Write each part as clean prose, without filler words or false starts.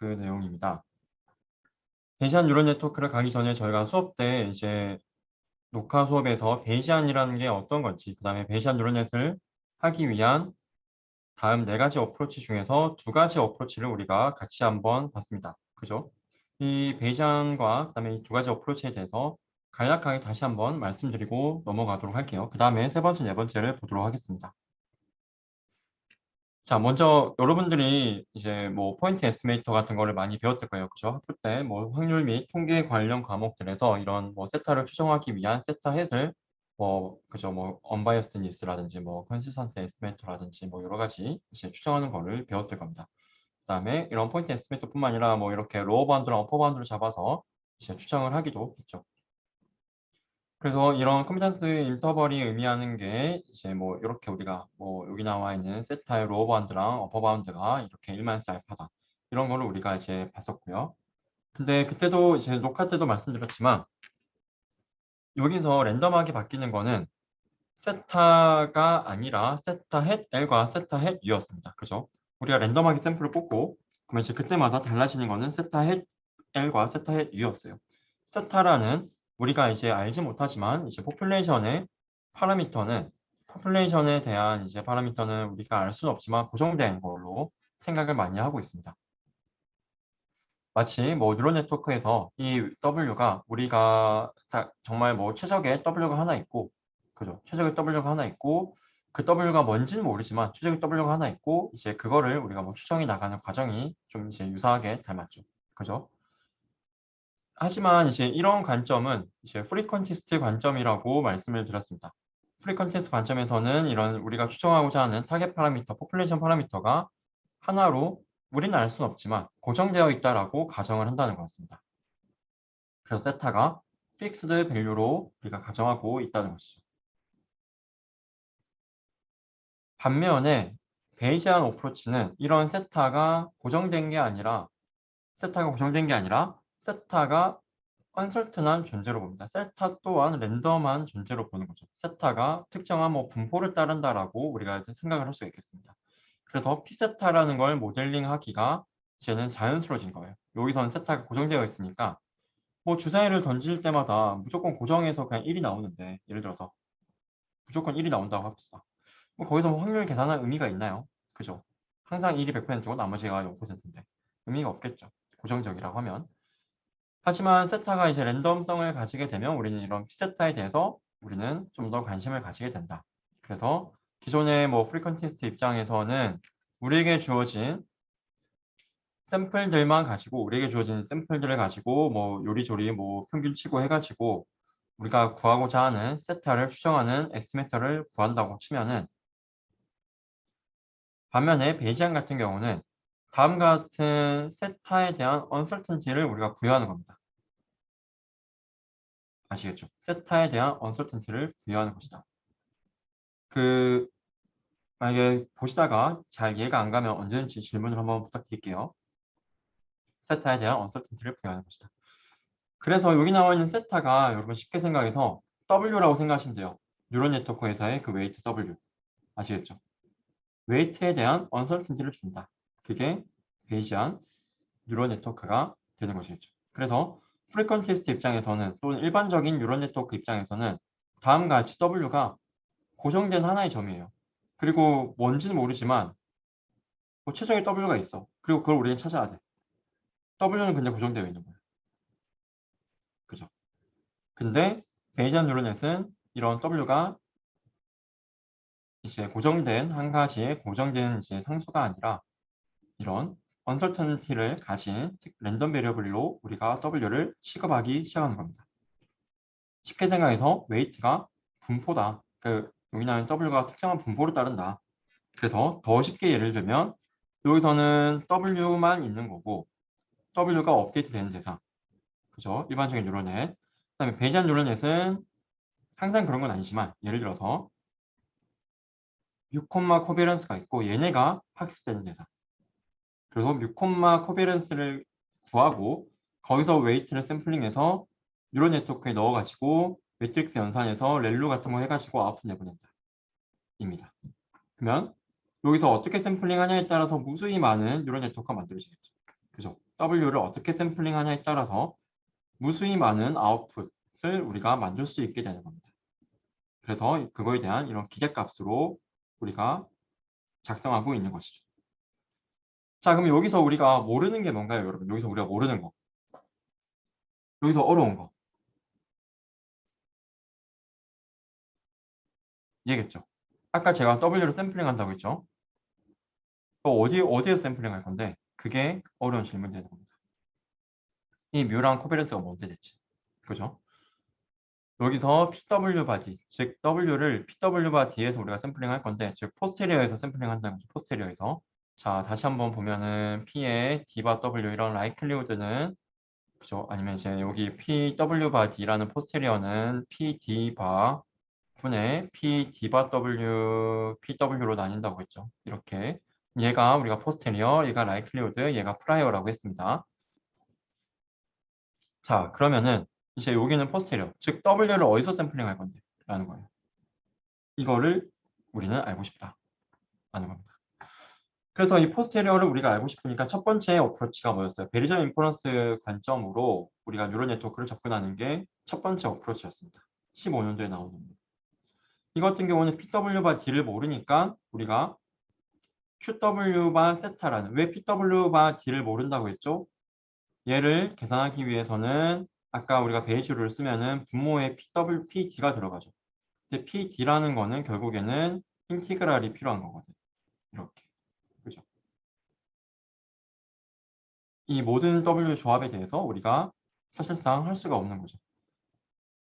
네트워크 내용입니다. 베이시안 뉴럴 네트워크를 가기 전에 저희가 수업 때 이제 녹화 수업에서 베이시안이라는 게 어떤 건지, 그 다음에 베이시안 뉴럴넷을 하기 위한 다음 4가지 어프로치 중에서 2가지 어프로치를 우리가 같이 한번 봤습니다. 그죠? 이 베이시안과 그 다음에 이 2가지 어프로치에 대해서 간략하게 다시 한번 말씀드리고 넘어가도록 할게요. 그 다음에 3번째, 4번째를 보도록 하겠습니다. 자, 먼저 여러분들이 이제 뭐 포인트 에스티메이터 같은 거를 많이 배웠을 거예요. 그죠? 학부 때 뭐 확률 및 통계 관련 과목들에서 이런 뭐 세타를 추정하기 위한 세타 헷을 뭐 그죠? 뭐 언바이어스니스라든지 뭐 컨시스턴트 에스티메이터라든지 뭐 여러 가지 이제 추정하는 거를 배웠을 겁니다. 그다음에 이런 포인트 에스티메이터뿐만 아니라 뭐 이렇게 로어 바운드랑 어퍼 바운드를 잡아서 이제 추정을 하기도 했죠. 그래서 이런 컴피던스 인터벌이 의미하는 게 이제 뭐 이렇게 우리가 뭐 여기 나와 있는 세타의 로어 바운드랑 어퍼 바운드가 이렇게 1-4 알파다. 이런 거를 우리가 이제 봤었고요. 근데 그때도 이제 녹화 때도 말씀드렸지만 여기서 랜덤하게 바뀌는 거는 세타가 아니라 세타 헷 L과 세타 헷 U였습니다. 그죠? 우리가 랜덤하게 샘플을 뽑고 그러면 이제 그때마다 달라지는 거는 세타 헷 L과 세타 헷 U였어요. 세타라는 우리가 이제 알지 못하지만 이제 포퓰레이션에 대한 이제 파라미터는 우리가 알 수는 없지만 고정된 걸로 생각을 많이 하고 있습니다. 마치 뭐 뉴럴 네트워크에서 이 W가 우리가 정말 뭐 최적의 W가 하나 있고, 그죠? 최적의 W가 하나 있고, 그 W가 뭔지는 모르지만 최적의 W가 하나 있고, 이제 그거를 우리가 뭐 추정해 나가는 과정이 좀 이제 유사하게 닮았죠. 그죠? 하지만 이제 이런 관점은 이제 프리퀀티스트 관점이라고 말씀을 드렸습니다. 프리퀀티스트 관점에서는 이런 우리가 추정하고자 하는 타겟 파라미터, 포퓰레이션 파라미터가 하나로 우리는 알 수는 없지만 고정되어 있다라고 가정을 한다는 것입니다. 그래서 세타가 픽스드 밸류로 우리가 가정하고 있다는 것이죠. 반면에 베이시안 어프로치는 이런 세타가 고정된 게 아니라 세타가 언설튼한 존재로 봅니다. 세타 또한 랜덤한 존재로 보는 거죠. 세타가 특정한 뭐 분포를 따른다라고 우리가 생각을 할 수 있겠습니다. 그래서 P세타라는 걸 모델링하기가 이제는 자연스러워진 거예요. 여기서는 세타가 고정되어 있으니까 뭐 주사위를 던질 때마다 무조건 고정해서 그냥 1이 나오는데, 예를 들어서 무조건 1이 나온다고 합시다. 뭐 거기서 뭐 확률 계산할 의미가 있나요? 그죠? 항상 1이 100%고 나머지가 0%인데 의미가 없겠죠. 고정적이라고 하면. 하지만 세타가 이제 랜덤성을 가지게 되면 우리는 이런 P세타에 대해서 우리는 좀 더 관심을 가지게 된다. 그래서 기존의 뭐 프리퀀티스트 입장에서는 우리에게 주어진 우리에게 주어진 샘플들을 가지고 뭐 요리조리 뭐 평균치고 해가지고 우리가 구하고자 하는 세타를 추정하는 에스티메이터를 구한다고 치면은, 반면에 베이지안 같은 경우는 다음과 같은 세타에 대한 언설턴티를 우리가 부여하는 겁니다. 아시겠죠? 세타에 대한 언설턴티를 부여하는 것이다. 만약에 보시다가 잘 이해가 안 가면 언제든지 질문을 한번 부탁드릴게요. 세타에 대한 언설턴티를 부여하는 것이다. 그래서 여기 나와 있는 세타가 여러분 쉽게 생각해서 W라고 생각하시면 돼요. 뉴럴 네트워크 회사의 그 웨이트 W. 아시겠죠? 웨이트에 대한 언설튼티를 준다. 그게 베이시안 뉴럴 네트워크가 되는 것이겠죠. 그래서 프리퀀티스트 입장에서는 또는 일반적인 뉴럴 네트워크 입장에서는 다음과 같이 W가 고정된 하나의 점이에요. 그리고 뭔지는 모르지만 뭐 최적의 W가 있어. 그리고 그걸 우리는 찾아야 돼. W는 근데 고정되어 있는 거예요. 그죠? 근데 베이시안 뉴럴넷은 이런 W가 이제 고정된 한 가지의 고정된 이제 상수가 아니라 이런 언설턴티를 가진 랜덤 베리어블로 우리가 W를 취급하기 시작하는 겁니다. 쉽게 생각해서 웨이트가 분포다. 여기 나오는 W가 특정한 분포를 따른다. 그래서 더 쉽게 예를 들면 여기서는 W만 있는 거고 W가 업데이트 되는 대상. 그죠? 일반적인 뉴럴넷. 그다음에 베이지안 뉴럴넷은 항상 그런 건 아니지만 예를 들어서 6, 코베런스가 있고 얘네가 학습되는 대상. 그래서 6, 코베런스를 구하고 거기서 웨이트를 샘플링해서 뉴럴 네트워크에 넣어가지고 매트릭스 연산해서 렐루 같은 거 해가지고 아웃풋 내보낸다. 입니다. 그러면 여기서 어떻게 샘플링 하냐에 따라서 무수히 많은 뉴럴 네트워크가 만들어지겠죠. 그죠? W를 어떻게 샘플링 하냐에 따라서 무수히 많은 아웃풋을 우리가 만들 수 있게 되는 겁니다. 그래서 그거에 대한 이런 기대값으로 우리가 작성하고 있는 것이죠. 자, 그럼 여기서 우리가 모르는 게 뭔가요, 여러분? 여기서 우리가 모르는 거. 여기서 어려운 거. 얘겠죠. 아까 제가 W로 샘플링 한다고 했죠. 또 어디에서 샘플링 할 건데 그게 어려운 질문이 되는 겁니다. 이 뮤랑 코베런스가 뭔데 대체? 그죠? 여기서 PW 바디, 즉 W를 PW 바디에서 우리가 샘플링 할 건데, 즉 포스테리어에서 샘플링 한다는 거죠. 포스테리어에서. 자, 다시 한번 보면은 P의 D 바 W 이런 라이클리우드는 그죠? 아니면 이제 여기 PW 바 D라는 포스테리어는 PD 바 분의 PD 바 W, PW로 나뉜다고 했죠. 이렇게. 얘가 우리가 포스테리어, 얘가 라이클리우드, 얘가 프라이어라고 했습니다. 자, 그러면은 이제 여기는 포스테리어, 즉 W를 어디서 샘플링 할 건데? 라는 거예요. 이거를 우리는 알고 싶다 라는 겁니다. 그래서 이 포스테리어를 우리가 알고 싶으니까 첫 번째 어프로치가 뭐였어요? 베리전 인퍼런스 관점으로 우리가 뉴럴 네트워크를 접근하는 게 첫 번째 어프로치였습니다. 15년도에 나온 겁니다. 이 같은 경우는 PW 바 D를 모르니까 우리가 QW 바 세타라는, 왜 PW 바 D를 모른다고 했죠? 얘를 계산하기 위해서는 아까 우리가 베이지를 쓰면은 분모에 PW, PD가 들어가죠. 근데 PD라는 거는 결국에는 인티그랄이 필요한 거거든. 이렇게. 그죠? 이 모든 W 조합에 대해서 우리가 사실상 할 수가 없는 거죠.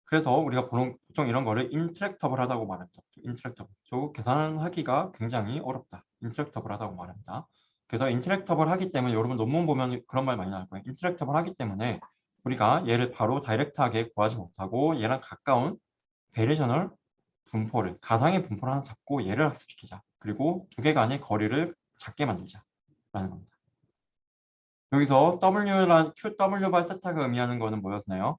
그래서 우리가 보통 이런 거를 인트랙터블 하다고 말합니다. 인트랙터블. 계산하기가 굉장히 어렵다. 인트랙터블 하다고 말합니다. 그래서 인트랙터블 하기 때문에 여러분 논문 보면 그런 말 많이 나올 거예요. 인트랙터블 하기 때문에 우리가 얘를 바로 다이렉트하게 구하지 못하고 얘랑 가까운 베리셔널 분포를, 가상의 분포를 하나 잡고 얘를 학습시키자. 그리고 두 개 간의 거리를 작게 만들자. 라는 겁니다. 여기서 W란 QW 바 세타가 의미하는 거는 뭐였나요?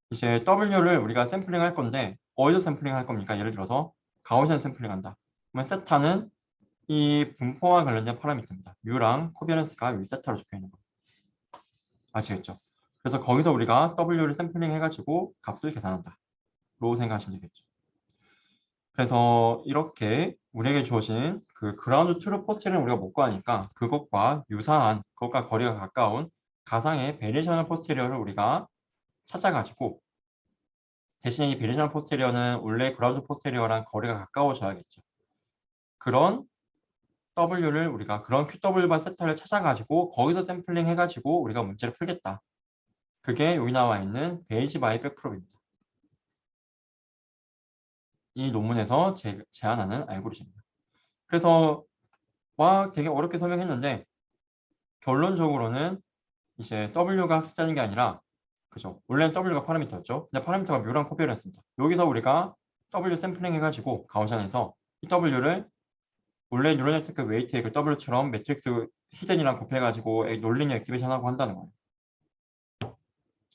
이제 W를 우리가 샘플링 할 건데 어디서 샘플링 할 겁니까? 예를 들어서 가우시안 샘플링 한다. 그러면 세타는 이 분포와 관련된 파라미터입니다. U랑 코비어런스가 여기 세타로 적혀 있는 겁니다. 아시겠죠? 그래서 거기서 우리가 W를 샘플링 해가지고 값을 계산한다. 로 생각하시면 되겠죠. 그래서 이렇게 우리에게 주어진 그 그라운드 트루 포스트를 우리가 못 구하니까 그것과 유사한, 그것과 거리가 가까운 가상의 베리셔널 포스테리어를 우리가 찾아가지고, 대신에 이 베리셔널 포스테리어는 원래 그라운드 포스테리어랑 거리가 가까워져야겠죠. 그런 W를 우리가 그런 QW 바 세타를 찾아가지고 거기서 샘플링 해가지고 우리가 문제를 풀겠다. 그게 여기 나와 있는 베이지 바이 백프로브입니다. 이 논문에서 제안하는 알고리즘입니다. 그래서 와 되게 어렵게 설명했는데 결론적으로는 이제 W가 학습되는 게 아니라, 그죠? 원래는 W가 파라미터였죠. 근데 파라미터가 뮤랑 코비어런스입니다. 여기서 우리가 W 샘플링 해가지고 가우션에서 이 W를 원래 뉴럴 네트워크 웨이트의 그 W처럼 매트릭스 히든이랑 곱해가지고 논리니 액티베이션하고 한다는 거예요.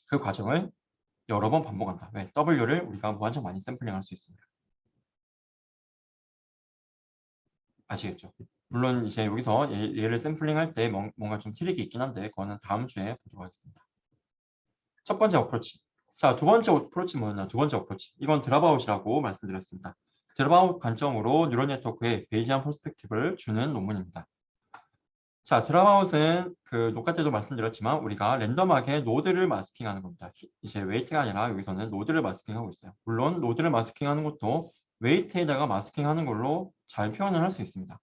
그 과정을 여러 번 반복한다. 왜? W를 우리가 무한정 많이 샘플링 할 수 있습니다. 아시겠죠? 물론 이제 여기서 얘를 샘플링 할 때 뭔가 좀 트릭이 있긴 한데 그거는 다음 주에 보도록 하겠습니다. 첫 번째 어프로치. 자, 두 번째 어프로치 뭐였나? 두 번째 어프로치. 이건 드랍아웃이라고 말씀드렸습니다. 드랍아웃 관점으로 뉴럴 네트워크의 베이지안 퍼스펙티브를 주는 논문입니다. 자, 드랍아웃은 그 녹화 때도 말씀드렸지만 우리가 랜덤하게 노드를 마스킹하는 겁니다. 이제 웨이트가 아니라 여기서는 노드를 마스킹하고 있어요. 물론 노드를 마스킹하는 것도 웨이트에다가 마스킹하는 걸로 잘 표현을 할 수 있습니다.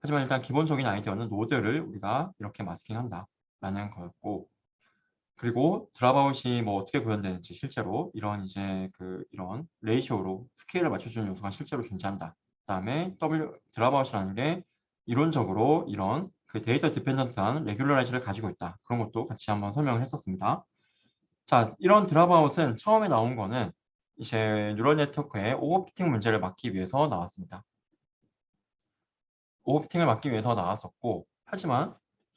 하지만 일단 기본적인 아이디어는 노드를 우리가 이렇게 마스킹한다라는 거였고, 그리고 드랍아웃이 뭐 어떻게 구현되는지 실제로 이런 이제 이런 레이시오로 스케일을 맞춰주는 요소가 실제로 존재한다. 그다음에 드랍아웃이라는 게 이론적으로 이런 그 데이터 디펜던트한 레귤러라이즈를 가지고 있다. 그런 것도 같이 한번 설명을 했었습니다. 자, 이런 드랍아웃은 처음에 나온 거는 이제 뉴럴 네트워크의 오버피팅 문제를 막기 위해서 나왔습니다. 오버피팅을 막기 위해서 나왔었고, 하지만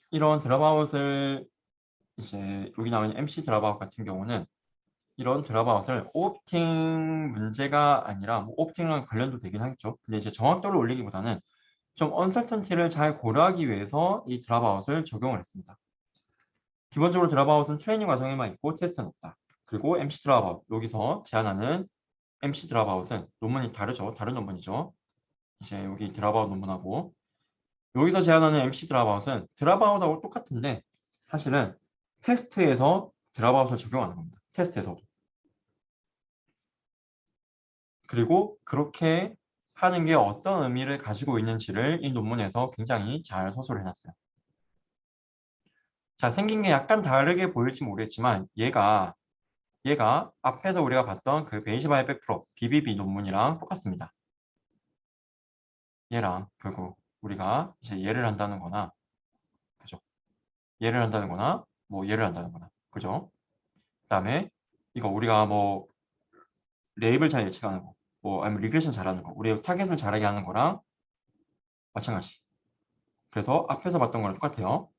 이런 드랍아웃을 이제 여기 나오는 MC 드랍아웃 같은 경우는 이런 드랍아웃을 오프팅 문제가 아니라 뭐 오프팅이랑 관련도 되긴 하겠죠. 근데 이제 정확도를 올리기보다는 좀 언설턴티를 잘 고려하기 위해서 이 드랍아웃을 적용을 했습니다. 기본적으로 드랍아웃은 트레이닝 과정에만 있고 테스트는 없다. 그리고 MC 드랍아웃, 여기서 제안하는 MC 드랍아웃은 논문이 다르죠. 다른 논문이죠. 이제 여기 드랍아웃 논문하고 여기서 제안하는 MC 드랍아웃은 드랍아웃하고 똑같은데 사실은 테스트에서 드랍아웃을 적용하는 겁니다. 테스트에서도. 그리고 그렇게 하는 게 어떤 의미를 가지고 있는지를 이 논문에서 굉장히 잘 서술을 해놨어요. 자, 생긴 게 약간 다르게 보일지 모르겠지만 얘가 앞에서 우리가 봤던 그 베이시바이 백프로 BBB 논문이랑 똑같습니다. 얘랑 결국 우리가 이제 얘를 한다는 거나 그죠? 얘를 한다는 거나 뭐 얘를 한다는 거나 그죠? 그다음에 이거 우리가 뭐 레이블 잘 예측하는 거, 뭐 아니면 리그레션 잘하는 거, 우리 타겟을 잘하게 하는 거랑 마찬가지. 그래서 앞에서 봤던 거랑 똑같아요.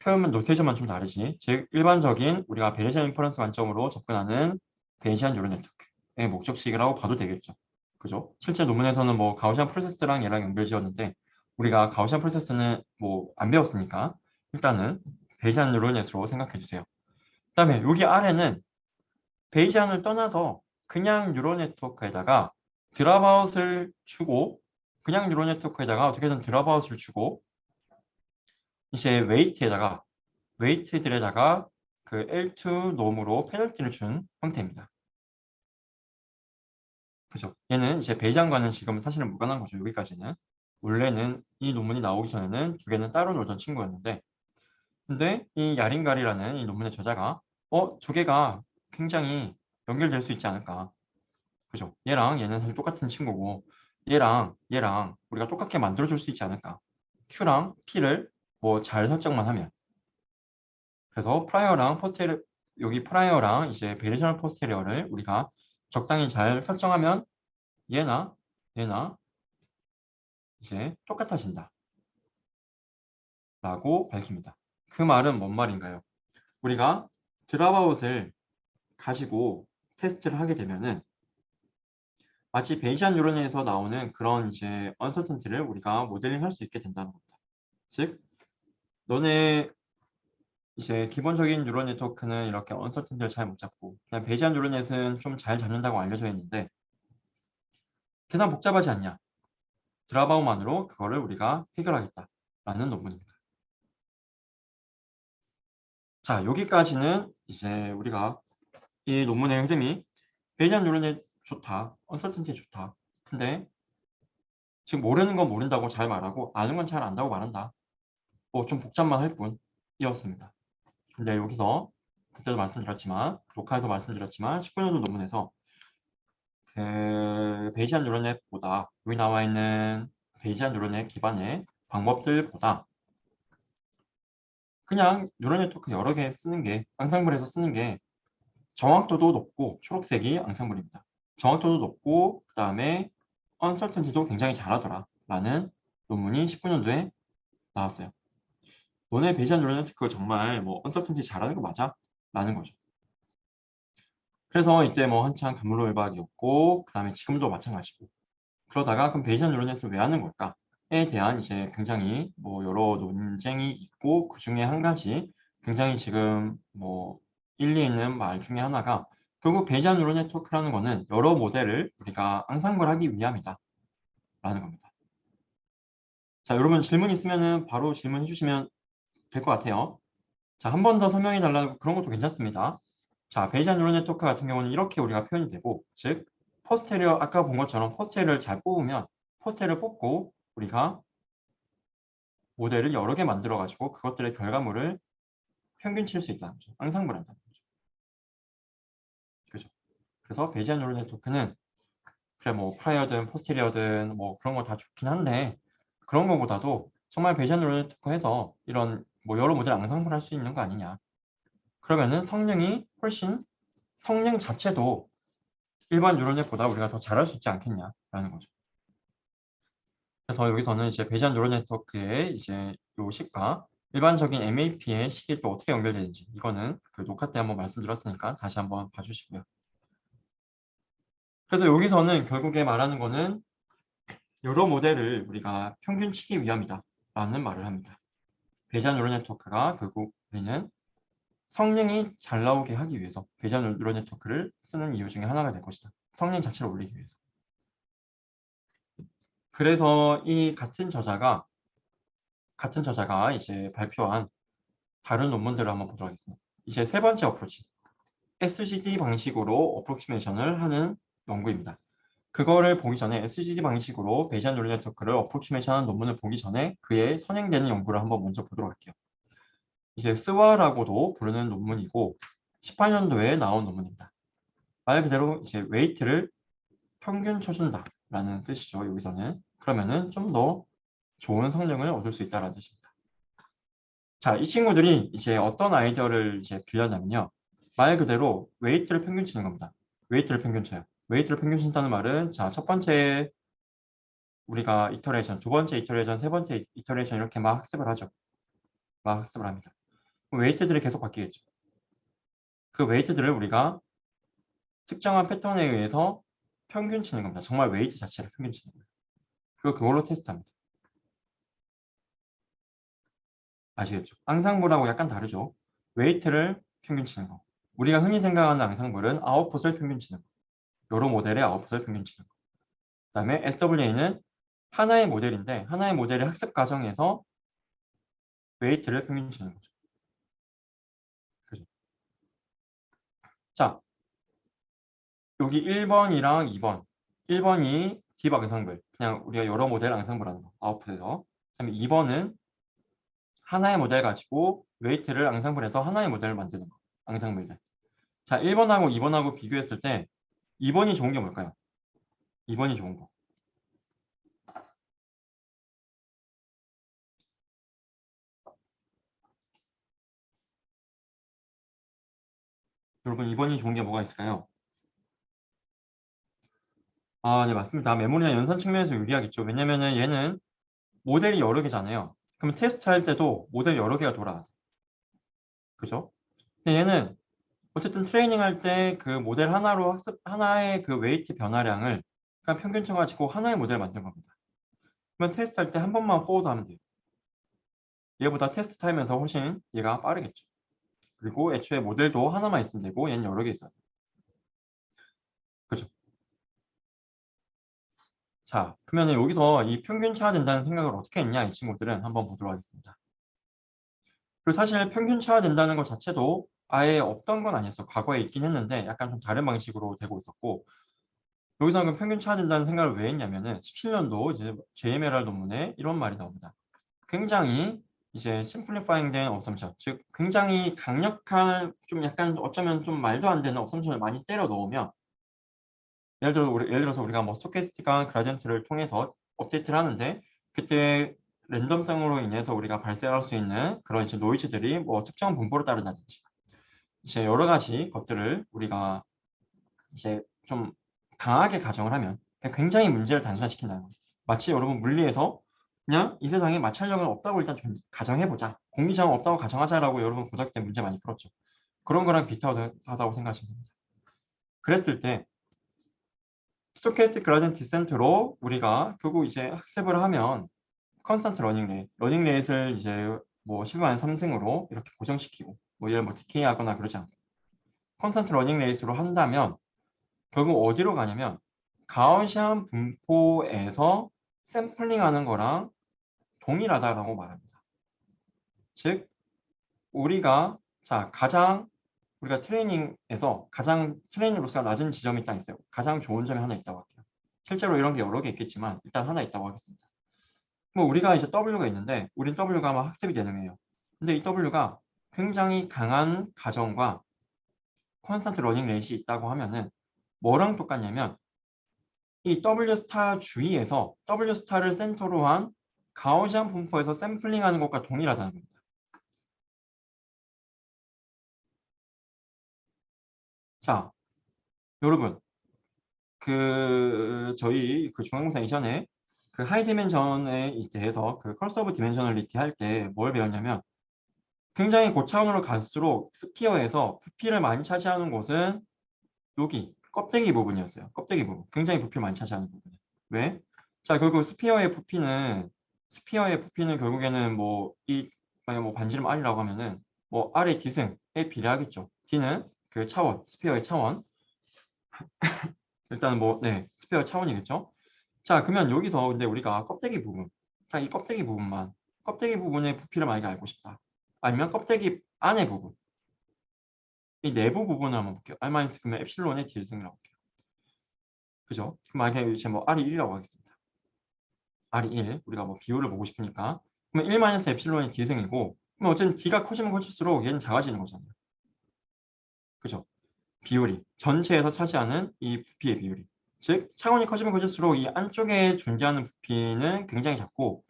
표현 노테이션만 좀 다르지. 즉 일반적인 우리가 베이시안 인퍼런스 관점으로 접근하는 베이시안 뉴럴 네트워크의 목적식이라고 봐도 되겠죠. 그죠? 실제 논문에서는 뭐 가우시안 프로세스랑 얘랑 연결지었는데 우리가 가우시안 프로세스는 뭐 안 배웠으니까 일단은 베이시안 뉴럴 네트로 생각해 주세요. 그다음에 여기 아래는 베이시안을 떠나서 그냥 뉴럴 네트워크에다가 드랍아웃을 주고 그냥 뉴럴 네트워크에다가 어떻게든 드랍아웃을 주고 이제 웨이트들에다가 그 L2 놈으로 페널티를 준 형태입니다. 그죠? 얘는 이제 베이장과는 지금 사실은 무관한 거죠. 여기까지는. 원래는 이 논문이 나오기 전에는 두 개는 따로 놀던 친구였는데 근데 이 야린가리라는 이 논문의 저자가 두 개가 굉장히 연결될 수 있지 않을까. 그죠? 얘랑 얘는 사실 똑같은 친구고 얘랑 우리가 똑같게 만들어줄 수 있지 않을까. Q랑 P를 뭐 잘 설정만 하면 그래서 프라이어랑 포스테리 여기 프라이어랑 이제 베리셔널 포스테리어를 우리가 적당히 잘 설정하면 얘나 이제 똑같아진다 라고 밝힙니다. 그 말은 뭔 말인가요? 우리가 드랍아웃을 가지고 테스트를 하게 되면은 마치 베이시안 뉴런에서 나오는 그런 이제 언서턴티를 우리가 모델링 할 수 있게 된다는 겁니다. 즉 너네 이제 기본적인 뉴럴 네트워크는 이렇게 언서튼티를 잘 못 잡고 그냥 베이지안 뉴럴 넷은 좀 잘 잡는다고 알려져 있는데 계산 복잡하지 않냐? 드랍아웃만으로 그거를 우리가 해결하겠다라는 논문입니다. 자, 여기까지는 이제 우리가 이 논문의 흐름이 베이지안 뉴럴 넷 좋다, 언서튼티 좋다. 근데 지금 모르는 건 모른다고 잘 말하고 아는 건 잘 안다고 말한다. 뭐 좀 복잡만 할 뿐이었습니다. 근데 여기서 그때도 말씀드렸지만 녹화에서 말씀드렸지만 19년도 논문에서 그 베이지안 뉴럴넷보다 여기 나와 있는 베이지안 뉴럴넷 기반의 방법들보다 그냥 뉴럴 네트워크 여러 개 쓰는 게 앙상블에서 쓰는 게 정확도도 높고 초록색이 앙상블입니다. 정확도도 높고 그 다음에 언설턴티도 굉장히 잘하더라 라는 논문이 19년도에 나왔어요. 너네 베이지안 뉴럴 네트워크 정말 뭐 언설턴티 잘하는 거 맞아? 라는 거죠. 그래서 이때 뭐 한창 감로일박이었고 그 다음에 지금도 마찬가지고 그러다가 그럼 베이지안 뉴럴 네트워크를 왜 하는 걸까?에 대한 이제 굉장히 뭐 여러 논쟁이 있고 그 중에 한 가지 굉장히 지금 뭐 일리 있는 말 중에 하나가 결국 베이지안 뉴럴 네트워크라는 거는 여러 모델을 우리가 앙상블하기 위함이다 라는 겁니다. 자, 여러분 질문 있으면은 바로 질문해 주시면 될 것 같아요. 자, 한 번 더 설명해 달라고 그런 것도 괜찮습니다. 자, 베이지안 뉴럴 네트워크 같은 경우는 이렇게 우리가 표현이 되고, 즉 포스테리어 아까 본 것처럼 포스테리어를 잘 뽑으면 포스테리어를 뽑고 우리가 모델을 여러 개 만들어 가지고 그것들의 결과물을 평균치를 수 있다는 거죠. 앙상블한다는 거죠. 그죠? 그래서 베이지안 뉴럴 네트워크는 그래 뭐 프라이어든 포스테리어든 뭐 그런 거 다 좋긴 한데 그런 거보다도 정말 베이지안 뉴럴 네트워크 해서 이런 뭐 여러 모델 앙상블 할 수 있는 거 아니냐. 그러면은 성능이 훨씬 성능 자체도 일반 뉴럴넷보다 우리가 더 잘할 수 있지 않겠냐라는 거죠. 그래서 여기서는 이제 베이지안 뉴럴 네트워크의 이제 요 식과 일반적인 MAP의 식이 또 어떻게 연결되는지 이거는 그 녹화 때 한번 말씀드렸으니까 다시 한번 봐주시고요. 그래서 여기서는 결국에 말하는 거는 여러 모델을 우리가 평균치기 위함이다 라는 말을 합니다. 베이지안 뉴럴 네트워크가 결국 우리는 성능이 잘 나오게 하기 위해서 베이지안 뉴럴 네트워크를 쓰는 이유 중에 하나가 될 것이다. 성능 자체를 올리기 위해서. 그래서 이 같은 저자가 이제 발표한 다른 논문들을 한번 보도록 하겠습니다. 이제 세 번째 어프로치, SGD 방식으로 어프로키메이션을 하는 연구입니다. 그거를 보기 전에 SGD 방식으로 베이지안 뉴럴 네트워크를 어프로키메이션하는 논문을 보기 전에 그의 선행되는 연구를 한번 먼저 보도록 할게요. 이제 스와라고도 부르는 논문이고 18년도에 나온 논문입니다. 말 그대로 이제 웨이트를 평균 쳐준다라는 뜻이죠. 여기서는 그러면은 좀 더 좋은 성능을 얻을 수 있다는 뜻입니다. 자, 이 친구들이 이제 어떤 아이디어를 이제 빌렸냐면요. 말 그대로 웨이트를 평균 치는 겁니다. 웨이트를 평균 쳐요. 웨이트를 평균 친다는 말은 자, 첫 번째 우리가 이터레이션, 두 번째 이터레이션, 세 번째 이터레이션 이렇게 막 학습을 하죠. 막 학습을 합니다. 웨이트들이 계속 바뀌겠죠. 그 웨이트들을 우리가 특정한 패턴에 의해서 평균 치는 겁니다. 정말 웨이트 자체를 평균 치는 거예요. 그리고 그걸로 테스트합니다. 아시겠죠? 앙상블하고 약간 다르죠. 웨이트를 평균 치는 거. 우리가 흔히 생각하는 앙상블은 아웃풋을 평균 치는 거. 여러 모델의 아웃풋을 평균 치는 거. 그다음에 SWA는 하나의 모델인데 하나의 모델의 학습 과정에서 웨이트를 평균 치는 거죠. 그죠? 자, 여기 1번이랑 2번. 1번이 딥 앙상블. 그냥 우리가 여러 모델 앙상블 하는 거. 아웃풋에서. 그다음에 2번은 하나의 모델 가지고 웨이트를 앙상블해서 하나의 모델을 만드는 거. 앙상블들. 자, 1번하고 2번하고 비교했을 때 2번이 좋은 게 뭘까요? 2번이 좋은 거. 여러분 2번이 좋은 게 뭐가 있을까요? 아, 네, 맞습니다. 메모리나 연산 측면에서 유리하겠죠. 왜냐면은 얘는 모델이 여러 개잖아요. 그럼 테스트 할 때도 모델 여러 개가 돌아가요. 그죠? 근데 얘는 어쨌든 트레이닝 할 때 그 모델 하나로 하나의 그 웨이트 변화량을 그냥 평균 쳐가지고 하나의 모델 만든 겁니다. 그러면 테스트 할 때 한 번만 포워드 하면 돼요. 얘보다 테스트 타임에서 훨씬 얘가 빠르겠죠. 그리고 애초에 모델도 하나만 있으면 되고 얘는 여러 개 있어요. 그죠? 자, 그러면 여기서 이 평균차가 된다는 생각을 어떻게 했냐 이 친구들은 한번 보도록 하겠습니다. 그리고 사실 평균차가 된다는 것 자체도 아예 없던 건 아니었어. 과거에 있긴 했는데 약간 좀 다른 방식으로 되고 있었고 여기서 그 평균차가 된다는 생각을 왜 했냐면은 17년도 이제 JMLR 논문에 이런 말이 나옵니다. 굉장히 이제 심플리파잉 된 어썸션, 즉 굉장히 강력한 좀 약간 어쩌면 좀 말도 안 되는 어썸션을 많이 때려 넣으면 예를 들어서 우리가 뭐 스토캐스틱한 그라디언트를 통해서 업데이트를 하는데 그때 랜덤성으로 인해서 우리가 발생할 수 있는 그런 이제 노이즈들이 뭐 특정 분포를 따른다든지 이제 여러 가지 것들을 우리가 이제 좀 강하게 가정을 하면 굉장히 문제를 단순화시킨다는 거죠. 마치 여러분 물리에서 그냥 이 세상에 마찰력은 없다고 일단 좀 가정해보자. 공기저항 없다고 가정하자라고 여러분 고등학교 때 문제 많이 풀었죠. 그런 거랑 비슷하다고 생각하시면 됩니다. 그랬을 때 스토캐스틱 그라디언트 디센트로 우리가 결국 이제 학습을 하면 컨스턴트 러닝 레이트를 이제 뭐 10만 3승으로 이렇게 고정시키고 뭐 얘를 뭐 디케이 하거나 그러지 않고 컨스턴트 러닝 레이스로 한다면 결국 어디로 가냐면 가우시안 분포에서 샘플링하는 거랑 동일하다라고 말합니다. 즉 우리가 가장 우리가 트레이닝에서 가장 트레이닝 로스가 낮은 지점이 딱 있어요. 가장 좋은 점이 하나 있다고 할게요. 실제로 이런 게 여러 개 있겠지만 일단 하나 있다고 하겠습니다. 뭐 우리가 이제 W가 있는데 우린 W가 아마 학습이 되능해요. 근데 이 W가 굉장히 강한 가정과 콘스턴트 러닝 레이시 있다고 하면은 뭐랑 똑같냐면 이 W 스타 주위에서 W 스타를 센터로 한 가우시안 분포에서 샘플링하는 것과 동일하다는 겁니다. 자, 여러분, 저희 중간고사 이전에 그 하이 디멘션에 대해서 그 컬서 오브 디멘셔널리티 할 때 뭘 배웠냐면 굉장히 고차원으로 갈수록 스피어에서 부피를 많이 차지하는 곳은 여기 껍데기 부분이었어요. 껍데기 부분. 굉장히 부피를 많이 차지하는 부분. 왜? 자, 결국 스피어의 부피는 결국에는 뭐 만약 뭐 반지름 R이라고 하면은 뭐 R의 D승에 비례하겠죠. D는 그 차원, 스피어의 차원. 일단 뭐, 네, 스피어 차원이겠죠. 자, 그러면 여기서 근데 우리가 껍데기 부분, 자, 이 껍데기 부분만, 껍데기 부분의 부피를 만약에 알고 싶다. 아니면 껍데기 안의 부분, 이 내부 부분을 한번 볼게요. R- 그러면 엡실론의 D승이라고 볼게요. 그죠? 그럼 만약에 이제 뭐 R이 1이라고 하겠습니다. R이 1, 우리가 뭐 비율을 보고 싶으니까. 그러면 1 엡실론의 D승이고, 그럼 어쨌든 D가 커지면 커질수록 얘는 작아지는 거잖아요. 그죠? 비율이 전체에서 차지하는 이 부피의 비율이 즉 차원이 커지면 커질수록 이 안쪽에 존재하는 부피는 굉장히 작고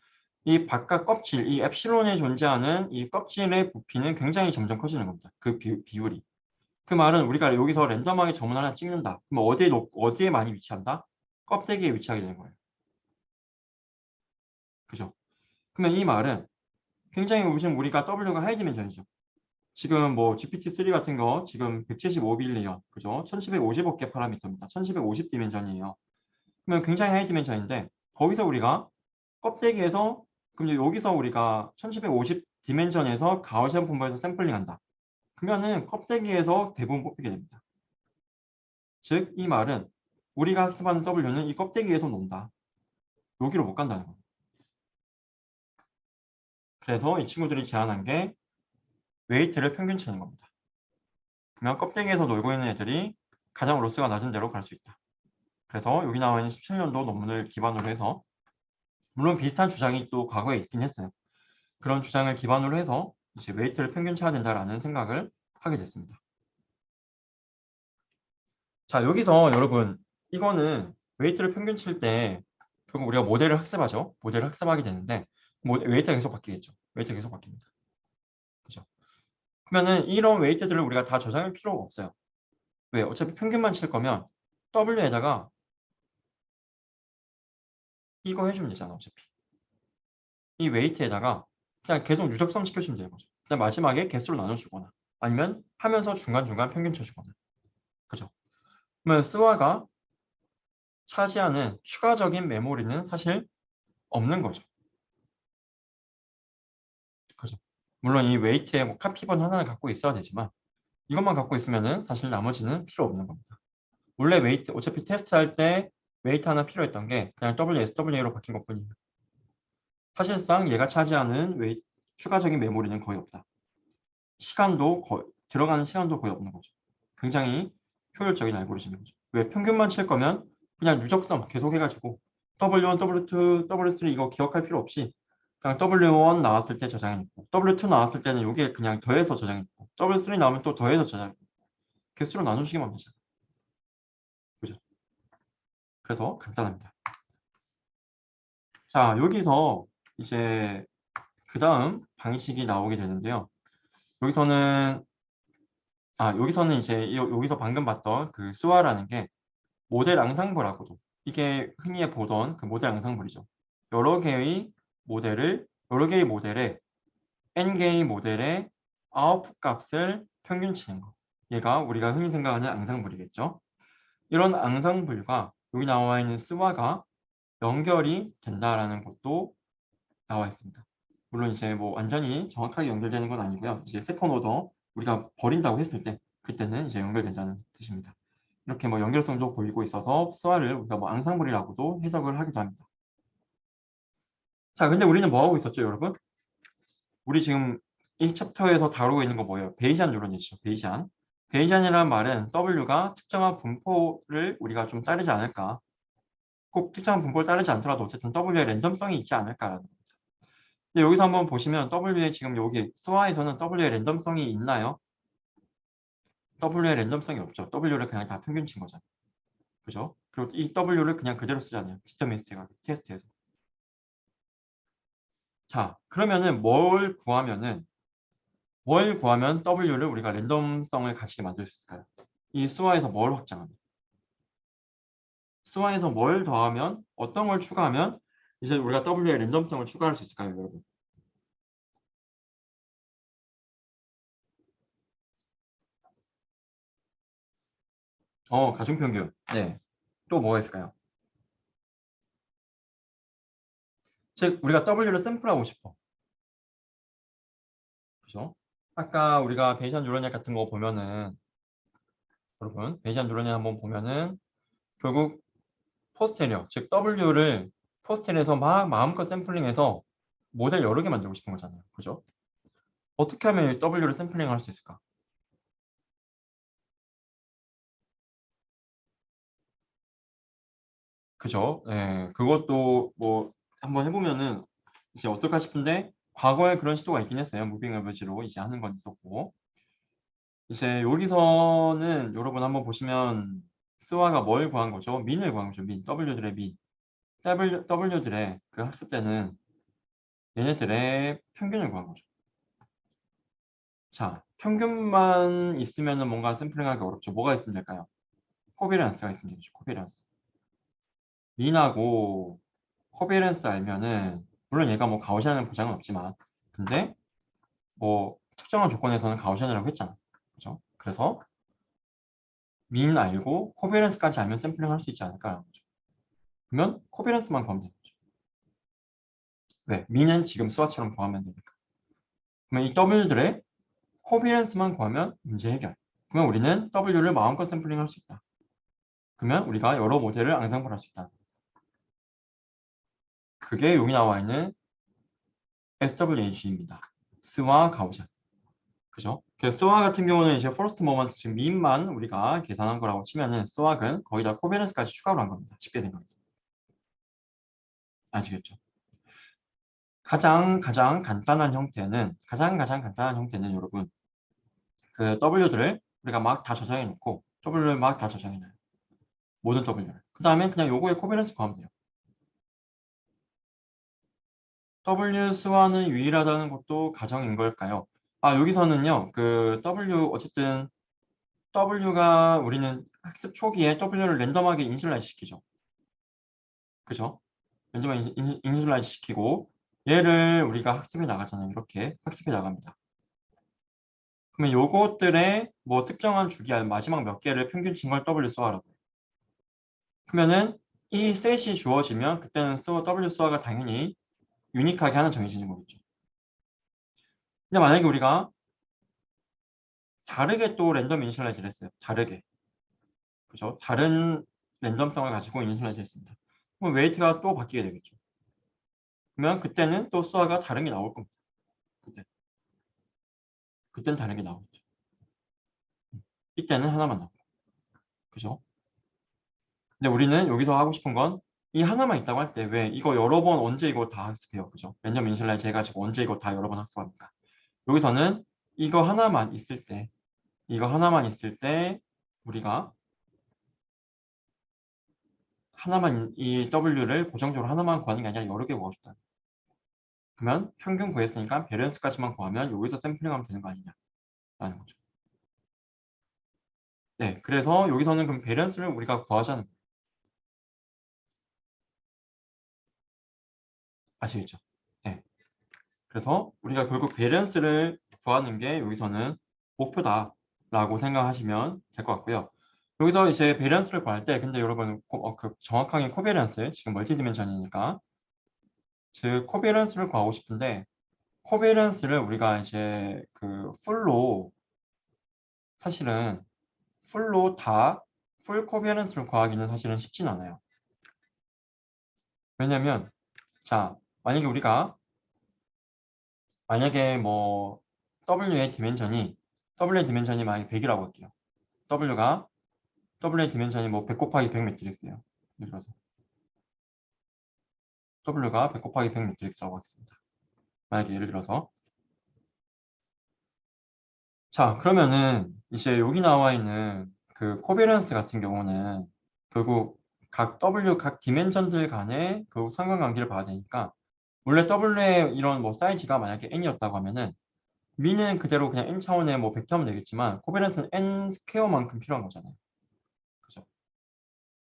이 바깥 껍질 이 엡실론에 존재하는 이 껍질의 부피는 굉장히 점점 커지는 겁니다. 그 비율이 그 말은 우리가 여기서 랜덤하게 점을 하나 찍는다. 그럼 어디에 많이 위치한다? 껍데기에 위치하게 되는 거예요. 그죠? 그러면 이 말은 굉장히 요즘 우리가 W가 하이 디멘전이죠. 지금 뭐 GPT-3 같은 거 지금 175빌리언, 그죠? 1755개 파라미터입니다. 1750 디멘전이에요. 그러면 굉장히 하이 디멘전인데 거기서 우리가 껍데기에서 그럼 여기서 우리가 1750 디멘전에서 가우시안 분포에서 샘플링한다. 그러면은 껍데기에서 대부분 뽑히게 됩니다. 즉 이 말은 우리가 학습하는 W는 이 껍데기에서 논다. 여기로 못 간다는 거예요. 그래서 이 친구들이 제안한 게 웨이트를 평균치는 겁니다. 그러면 껍데기에서 놀고 있는 애들이 가장 로스가 낮은 데로 갈 수 있다. 그래서 여기 나와 있는 17년도 논문을 기반으로 해서 물론 비슷한 주장이 또 과거에 있긴 했어요. 그런 주장을 기반으로 해서 이제 웨이트를 평균치해야 된다라는 생각을 하게 됐습니다. 자, 여기서 여러분 이거는 웨이트를 평균칠 때 결국 우리가 모델을 학습하죠. 모델을 학습하게 되는데 웨이트가 계속 바뀌겠죠. 웨이트가 계속 바뀝니다. 그죠? 그러면은 이런 웨이트들을 우리가 다 저장할 필요가 없어요. 왜? 어차피 평균만 칠 거면 W에다가 이거 해주면 되잖아. 어차피. 이 웨이트에다가 그냥 계속 누적성 시켜주면 되는 거죠. 그냥 마지막에 개수로 나눠주거나 아니면 하면서 중간중간 평균 쳐주거나. 그죠? 그러면 스와가 차지하는 추가적인 메모리는 사실 없는 거죠. 그죠? 물론 이 웨이트에 뭐 카피본 하나를 갖고 있어야 되지만 이것만 갖고 있으면은 사실 나머지는 필요 없는 겁니다. 원래 웨이트 어차피 테스트할 때 웨이트 하나 필요했던 게 그냥 WSWA로 바뀐 것뿐이에요. 사실상 얘가 차지하는 웨이트 추가적인 메모리는 거의 없다. 시간도 거의 들어가는 시간도 거의 없는 거죠. 굉장히 효율적인 알고리즘인 거죠. 왜 평균만 칠 거면 그냥 누적성 계속 해가지고 W1, W2, W3 이거 기억할 필요 없이 그냥 W1 나왔을 때 저장해놓고 W2 나왔을 때는 이게 그냥 더해서 저장해놓고 W3 나오면 또 더해서 저장해놓고 개수로 나누시기만 되잖아요. 그죠? 그래서 간단합니다. 자, 여기서 이제 그 다음 방식이 나오게 되는데요. 여기서는 여기서는 이제 여기서 방금 봤던 그 수화라는 게 모델 앙상블하고도 이게 흔히 보던 그 모델 앙상블이죠. 여러 개의 모델에 n개의 모델의 아웃풋 값을 평균치는 거. 얘가 우리가 흔히 생각하는 앙상블이겠죠. 이런 앙상블과 여기 나와 있는 스와가 연결이 된다라는 것도 나와 있습니다. 물론 이제 뭐 완전히 정확하게 연결되는 건 아니고요. 이제 세컨 오더 우리가 버린다고 했을 때 그때는 이제 연결된다는 뜻입니다. 이렇게 뭐 연결성도 보이고 있어서 스와를 우리가 뭐 앙상블이라고도 해석을 하기도 합니다. 자, 근데 우리는 뭐 하고 있었죠, 여러분? 우리 지금 이 챕터에서 다루고 있는 거 뭐예요? 베이지안 뉴런이죠. 베이지안. 베이지안이라는 말은 W가 특정한 분포를 우리가 좀 따르지 않을까. 꼭 특정한 분포를 따르지 않더라도 어쨌든 W에 랜덤성이 있지 않을까라는 겁니다. 근데 여기서 한번 보시면 W에 지금 여기 스와에서는 W에 랜덤성이 있나요? W에 랜덤성이 없죠. W를 그냥 다 평균 친 거잖아요. 그죠? 그리고 이 W를 그냥 그대로 쓰잖아요. 디터미니스트가 테스트에서. 자, 그러면은 뭘 구하면 W를 우리가 랜덤성을 가지게 만들 수 있을까요? 이 수화에서 뭘 확장하면? 수화에서 뭘 더하면 어떤 걸 추가하면 이제 우리가 W의 랜덤성을 추가할 수 있을까요, 여러분? 가중평균. 네. 또 뭐가 있을까요? 즉, 우리가 W를 샘플하고 싶어. 그죠? 아까 우리가 베이지안 뉴런넷 같은 거 보면은 여러분 베이지안 뉴런넷 한번 보면은 결국 포스테리어 즉 W를 포스텔에서 막 마음껏 샘플링해서 모델 여러 개 만들고 싶은 거잖아요. 그죠? 어떻게 하면 이 W를 샘플링 할 수 있을까? 그죠? 예, 그것도 뭐 한번 해보면은 이제 어떨까 싶은데 과거에 그런 시도가 있긴 했어요. 무빙 에버지로 이제 하는 건 있었고 이제 여기서는 여러분 한번 보시면 스와가 뭘 구한 거죠? 민을 구한 거죠. 민, W들의 민. W들의 그 학습 때는 얘네들의 평균을 구한 거죠. 자, 평균만 있으면은 뭔가 샘플링하기 어렵죠. 뭐가 있으면 될까요? 코비런스가 있으면 되죠. 코비런스. 민하고 코비런스 알면은 물론 얘가 뭐 가우시안은 보장은 없지만 근데 뭐 특정한 조건에서는 가우시안이라고 했잖아. 그죠? 그래서 민 알고 코비런스까지 알면 샘플링 할 수 있지 않을까라는 거죠. 그러면 코비런스만 구하면 되는 거죠. 왜? 민은 지금 수화처럼 구하면 되니까. 그러면 이 W들의 코비런스만 구하면 문제 해결. 그러면 우리는 W를 마음껏 샘플링 할 수 있다. 그러면 우리가 여러 모델을 앙상블할 수 있다. 그게 여기 나와 있는 SWAG입니다. 스와 가우샤. 그죠? 그래서 스와 같은 경우는 이제 퍼스트 모먼트 지금 민만 우리가 계산한 거라고 치면은 스와는 거의 다 코베런스까지 추가로 한 겁니다. 쉽게 된 겁니다. 아시겠죠? 가장 간단한 형태는 여러분 그 W들을 우리가 막 다 저장해 놓고 W를 막 다 저장해 놔요. 모든 W를. 그 다음에 그냥 요거에 코베런스 구하면 돼요. W 스와는 유일하다는 것도 가정인 걸까요? 아, 여기서는요, 그 W, 어쨌든 W가 우리는 학습 초기에 W를 랜덤하게 이니셜라이즈 시키죠. 그죠? 랜덤하게 이니셜라이즈 시키고 얘를 우리가 학습해 나가잖아요. 이렇게 학습해 나갑니다. 그러면 요것들의 뭐 특정한 주기 마지막 몇 개를 평균친 걸 W 수화라고 해요. 그러면은 이 셋이 주어지면 그때는 W 수화가 당연히 유니크하게 하나 정해지는 거겠죠. 근데 만약에 우리가 다르게 또 랜덤 이니셜라이즈를 했어요. 다르게. 그죠? 다른 랜덤성을 가지고 이니셜라이즈 했습니다. 그럼 웨이트가 또 바뀌게 되겠죠. 그러면 그때는 또 수화가 다른 게 나올 겁니다. 그때는 다른 게 나오겠죠. 이때는 하나만 나와요. 그죠? 근데 우리는 여기서 하고 싶은 건 이 하나만 있다고 할 때 왜 이거 여러 번 언제 이거 다 학습해요. 그죠? 랜덤 이니셜라이즈 해가지고 언제 이거 다 여러 번 학습합니까? 여기서는 이거 하나만 있을 때 이거 하나만 있을 때 우리가 하나만 이 W를 고정적으로 하나만 구하는 게 아니라 여러 개 구하고 싶다. 그러면 평균 구했으니까 밸런스까지만 구하면 여기서 샘플링하면 되는 거 아니냐라는 거죠. 네, 그래서 여기서는 그럼 밸런스를 우리가 구하자는 거예요. 아시겠죠? 네. 그래서 우리가 결국 밸런스를 구하는 게 여기서는 목표다라고 생각하시면 될 것 같고요. 여기서 이제 밸런스를 구할 때 근데 여러분 그 정확하게 코밸런스 지금 멀티디멘션이니까 즉 코밸런스를 구하고 싶은데 코밸런스를 우리가 이제 그 풀로 사실은 풀로 다 풀 코베런스를 구하기는 사실은 쉽진 않아요. 왜냐면 자 만약에 우리가 만약에 뭐 W의 디멘전이 만약에 100이라고 할게요. W가 W의 디멘전이 뭐 100 곱하기 100 매트릭스예요. 예를 들어서 W가 100 곱하기 100 매트릭스라고 하겠습니다. 만약에 예를 들어서 자 그러면은 이제 여기 나와 있는 그 코베런스 같은 경우는 결국 각 W 각 디멘전들 간의 그 상관관계를 봐야 되니까 원래 W의 이런 뭐 사이즈가 만약에 n이었다고 하면은 미는 그대로 그냥 n 차원의 뭐 벡터 하면 되겠지만 코베런스는 n 스퀘어만큼 필요한 거잖아요. 그죠?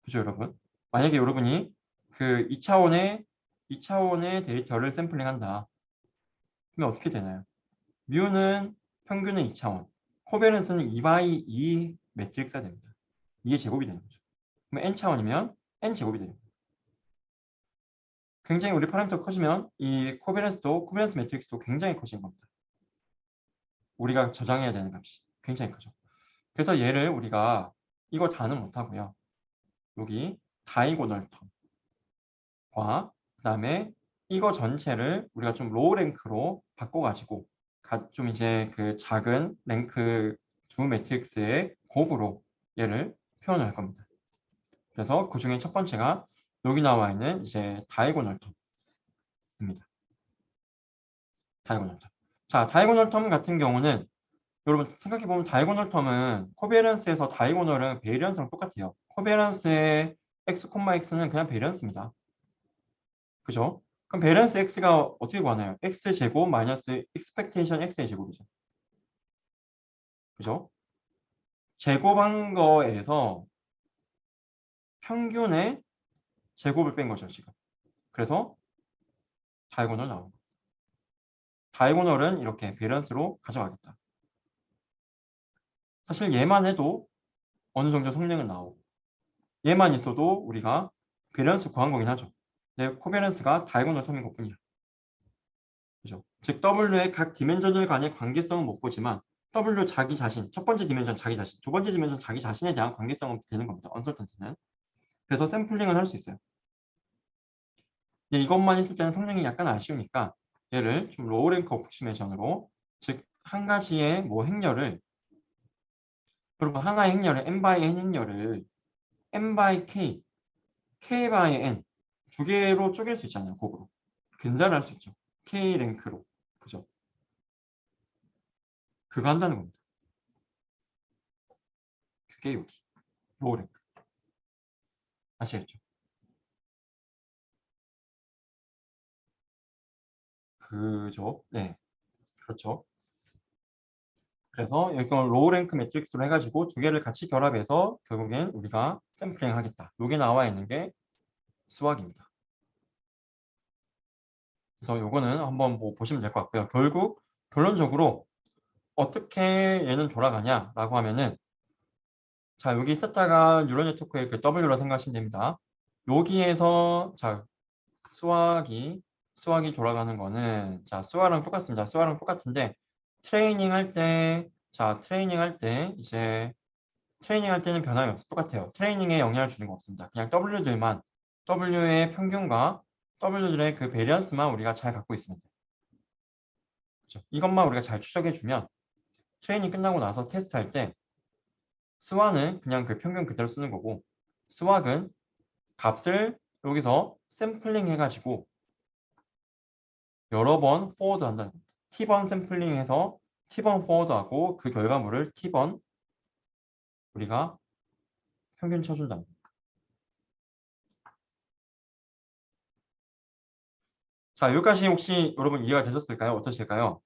그죠, 여러분? 만약에 여러분이 그 2차원의 데이터를 샘플링한다. 그러면 어떻게 되나요? 뮤는 평균은 2차원, 코베런스는 2 by 2 매트릭스가 됩니다. 2의 제곱이 되는 거죠. 그럼 n 차원이면 n 제곱이 되는 거예요. 굉장히 우리 파라미터 커지면 이 코베런스 매트릭스도 굉장히 커지는 겁니다. 우리가 저장해야 되는 값이 굉장히 크죠. 그래서 얘를 우리가 이거 다는 못하고요. 여기 다이고널 텀과 그 다음에 이거 전체를 우리가 좀 로우 랭크로 바꿔가지고 좀 이제 그 작은 랭크 두 매트릭스의 곱으로 얘를 표현할 겁니다. 그래서 그 중에 첫 번째가 여기 나와 있는 이제 다이고널 텀입니다. 다이고널 텀. 자, 다이고널 텀 같은 경우는 여러분 생각해보면 다이고널 텀은 코베런스에서 다이고널은 베이리언스랑 똑같아요. 코베런스의 x, x는 그냥 베이리언스입니다. 그죠? 그럼 베이리언스 x가 어떻게 구하나요? x제곱 마이너스 expectation x의 제곱이죠. 그죠? 제곱한 거에서 평균의 제곱을 뺀 거죠, 지금. 그래서 다이고널 나오는 거예요. 다이고널은 이렇게 베이리언스로 가져가겠다. 사실 얘만 해도 어느 정도 성능은 나오고 얘만 있어도 우리가 베이리언스 구한 거긴 하죠. 근데 코베런스가 다이고널 텀인 것뿐이야. 그죠? 즉 W의 각 디멘전들 간의 관계성은 못 보지만 W 자기 자신, 첫 번째 디멘전 자기 자신, 두 번째 디멘전 자기 자신에 대한 관계성은 되는 겁니다. 언설턴트는. 그래서 샘플링을 할 수 있어요. 근데 이것만 있을 때는 성능이 약간 아쉬우니까 얘를 좀 로우 랭크 어프로시메이션으로, 즉 한 가지의 뭐 행렬을, 그리고 하나의 행렬을 n by n 행렬을 n by k, k by n 두 개로 쪼갤 수 있잖아요. 곱으로. 근자를 할 수 있죠. k 랭크로. 그죠? 그거 한다는 겁니다. 그게 여기 로우 랭크. 아시겠죠? 그죠? 네. 그렇죠. 그래서 이건 로우 랭크 매트릭스로 해가지고 두 개를 같이 결합해서 결국엔 우리가 샘플링 하겠다. 이게 나와 있는 게 수학입니다. 그래서 요거는 한번 뭐 보시면 될 것 같고요. 결국 결론적으로 어떻게 얘는 돌아가냐라고 하면은, 자, 여기 세타가 뉴럴 네트워크의 그 W로 생각하시면 됩니다. 여기에서 자, 수학이 돌아가는 거는, 자, 수화랑 똑같습니다. 수화랑 똑같은데 트레이닝 할 때, 자, 트레이닝 할 때는 변함이 없어. 똑같아요. 트레이닝에 영향을 주는 거 없습니다. 그냥 W들만, W의 평균과 W들의 그 베리언스만 우리가 잘 갖고 있으면 돼요. 그렇죠? 이것만 우리가 잘 추적해주면 트레이닝 끝나고 나서 테스트할 때 수화는 그냥 그 평균 그대로 쓰는 거고, 수학은 값을 여기서 샘플링 해가지고 여러 번 포워드 한다는 겁니다. T번 샘플링해서 T번 포워드하고 그 결과물을 T번 우리가 평균 쳐준다는 겁니다. 자, 여기까지 혹시 여러분 이해가 되셨을까요? 어떠실까요?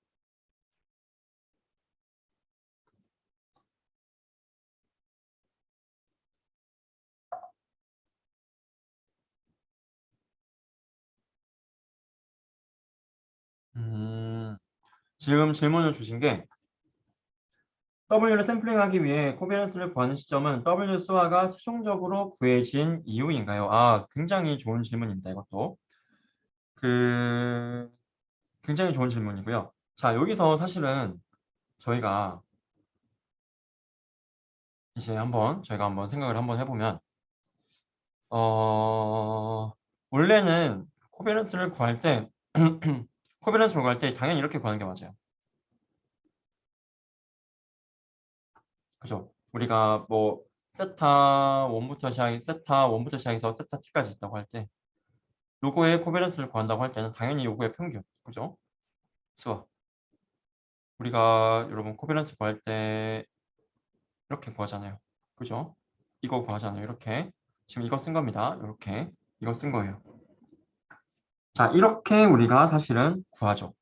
지금 질문을 주신 게 W를 샘플링하기 위해 코베런스를 구하는 시점은 W 수화가 최종적으로 구해진 이후인가요? 아, 굉장히 좋은 질문입니다. 이것도. 그 굉장히 좋은 질문이고요. 자, 여기서 사실은 저희가 이제 저희가 한번 생각을 한번 해보면, 원래는 코베런스를 구할 때 코베런스를 구할 때 당연히 이렇게 구하는 게 맞아요. 그죠? 우리가 뭐 세타 1부터 시작해서 세타 t까지 있다고 할 때 요거의 코베런스를 구한다고 할 때는 당연히 요거의 평균, 그죠? 수와 우리가 여러분 코베런스 구할 때 이렇게 구하잖아요. 그죠? 이거 구하잖아요. 이렇게. 지금 이거 쓴 겁니다. 이렇게. 이거 쓴 거예요. 자, 이렇게 우리가 사실은 구하죠.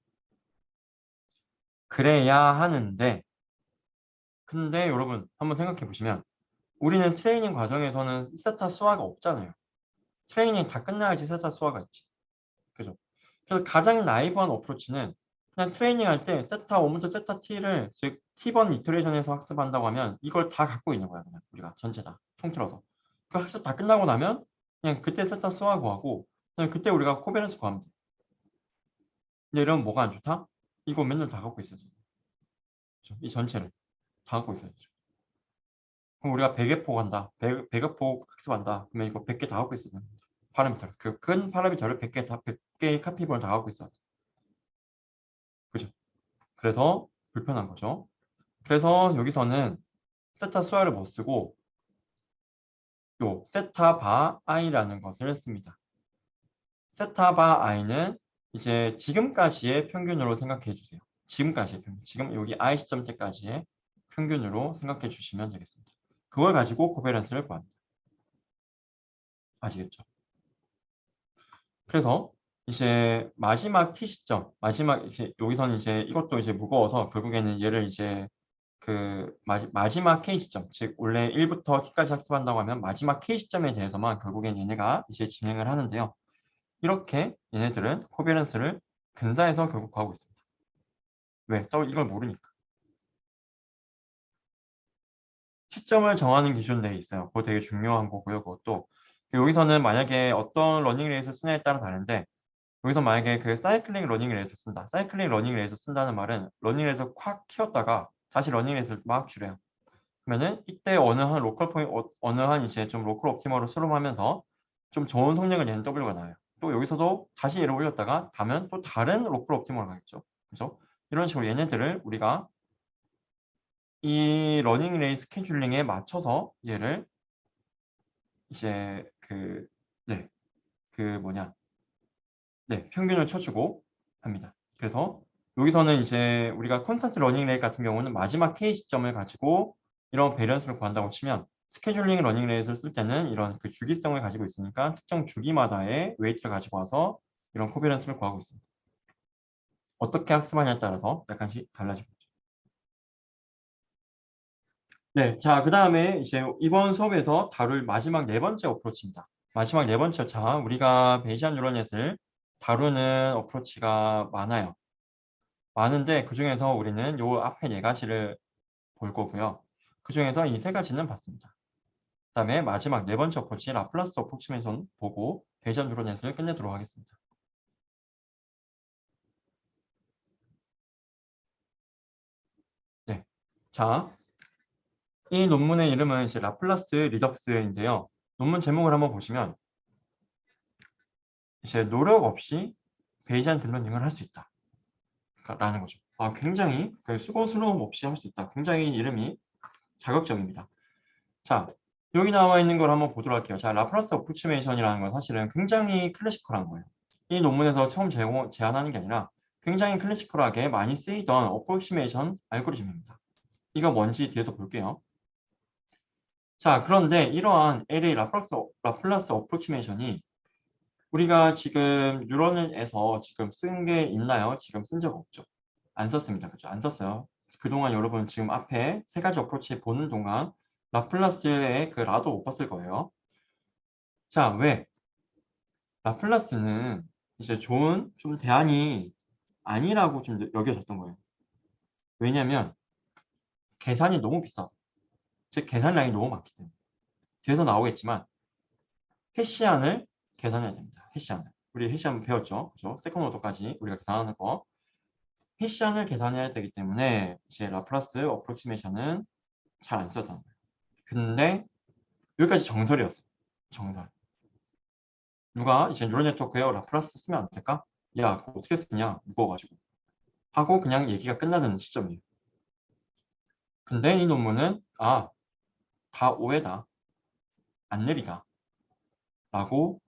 그래야 하는데, 근데 여러분 한번 생각해 보시면 우리는 트레이닝 과정에서는 세타 수화가 없잖아요. 트레이닝 다 끝나야지 세타 수화가 있지. 그죠? 그래서 가장 나이브한 어프로치는 그냥 트레이닝 할 때 세타 1부터 세타 t를, 즉 t번 이터레이션에서 학습한다고 하면 이걸 다 갖고 있는 거야. 그냥 우리가 전체 다 통틀어서. 그 학습 다 끝나고 나면 그냥 그때 세타 수화 구하고 그냥 그때 우리가 코베런스 구하면 돼. 근데 이러면 뭐가 안 좋다? 이거 맨날 다 갖고 있어야지. 그렇죠? 이 전체를 다 갖고 있어야죠. 그럼 우리가 100의 간다. 100의 학습한다. 그러면 이거 100개 다 갖고 있어야 됩니다. 파라미터. 그 큰 파라미터를 100개의 카피본을 다 갖고 있어야 돼. 그죠? 그래서 불편한 거죠. 그래서 여기서는 세타 수화를 못 쓰고 요 세타 바 i라는 것을 씁니다. 세타 바 i는 이제 지금까지의 평균으로 생각해 주세요. 지금까지의 평균. 지금 여기 i 시점 때까지의 평균으로 생각해 주시면 되겠습니다. 그걸 가지고 코베런스를 구합니다. 아시겠죠? 그래서 이제 마지막 t 시점, 마지막 이제 여기서는 이제 이것도 이제 무거워서 결국에는 얘를 이제 그 마지막 k 시점, 즉 원래 1부터 t까지 학습한다고 하면 마지막 k 시점에 대해서만 결국엔 얘네가 이제 진행을 하는데요. 이렇게 얘네들은 코베런스를 근사해서 결국 구하고 있습니다. 왜? 또 이걸 모르니까. 시점을 정하는 기준들이 있어요. 그거 되게 중요한 거고요. 그것도 여기서는 만약에 어떤 러닝 레이스를 쓰냐에 따라 다른데 여기서 만약에 그 사이클링 러닝 레이스 쓴다. 사이클링 러닝 레이스 쓴다는 말은 러닝 레이스 콱 키웠다가 다시 러닝 레이스를 막 줄여요. 그러면은 이때 어느 한 로컬 포인트, 어느 한 이제 좀 로컬 옵티머로 수렴하면서 좀 좋은 성능을 내는 W가 나와요. 또 여기서도 다시 얘를 올렸다가 가면 또 다른 로컬 옵티머로 가겠죠. 그죠? 이런 식으로 얘네들을 우리가 이 러닝 레이스 스케줄링에 맞춰서 얘를 이제 네, 네, 평균을 쳐주고 합니다. 그래서 여기서는 이제 우리가 콘스턴트 러닝 레이트 같은 경우는 마지막 K 시점을 가지고 이런 베리언스를 구한다고 치면 스케줄링 러닝 레이트를 쓸 때는 이런 그 주기성을 가지고 있으니까 특정 주기마다의 웨이트를 가지고 와서 이런 코베런스를 구하고 있습니다. 어떻게 학습하냐에 따라서 약간씩 달라지고 있죠. 네, 자, 그 다음에 이제 이번 수업에서 다룰 마지막 네 번째 어프로치입니다. 마지막 네 번째, 자, 우리가 베이시안 뉴럴넷을 다루는 어프로치가 많아요. 많은데 그중에서 우리는 요 앞에 네 가지를 볼 거고요. 그중에서 이 세 가지는 봤습니다. 그 다음에 마지막 네 번째 어프로치 라플라스 어프로치메이션 보고 베이시안 뉴럴넷을 끝내도록 하겠습니다. 네, 자, 이 논문의 이름은 이제 라플라스 리덕스인데요. 논문 제목을 한번 보시면 이제 노력 없이 베이시안 딥러닝을 할 수 있다. 라는 거죠. 굉장히 수고스러움 없이 할 수 있다. 굉장히 이름이 자극적입니다. 자, 여기 나와 있는 걸 한번 보도록 할게요. 자, 라플라스 어프로치메이션이라는 건 사실은 굉장히 클래시컬한 거예요. 이 논문에서 처음 제안하는 게 아니라 굉장히 클래시컬하게 많이 쓰이던 어프로치메이션 알고리즘입니다. 이거 뭔지 뒤에서 볼게요. 자, 그런데 이러한 LA 라플라스 어프로치메이션이 우리가 지금 뉴런에서 지금 쓴 게 있나요? 지금 쓴 적 없죠. 안 썼습니다. 그죠? 안 썼어요. 그동안 여러분 지금 앞에 세 가지 어프로치 보는 동안 라플라스의 그 라도 못 봤을 거예요. 자, 왜? 라플라스는 이제 좋은 좀 대안이 아니라고 좀 여겨졌던 거예요. 왜냐면 계산이 너무 비싸. 즉 계산량이 너무 많기 때문에. 뒤에서 나오겠지만 해시안을 계산해야 됩니다. 해시안을. 우리 해시안 배웠죠? 그죠? 세컨드 오더까지 우리가 계산하는 거. 해시안을 계산해야 되기 때문에 이제 라플라스 어프로치메이션은 잘 안 썼던 거예요. 근데 여기까지 정설이었어요. 정설. 누가 이제 뉴럴 네트워크에 라플라스 쓰면 안 될까? 야, 그거 어떻게 쓰냐? 무거워가지고. 하고 그냥 얘기가 끝나는 시점이에요. 근데 이 논문은 다 오해다. 안 내리다. 라고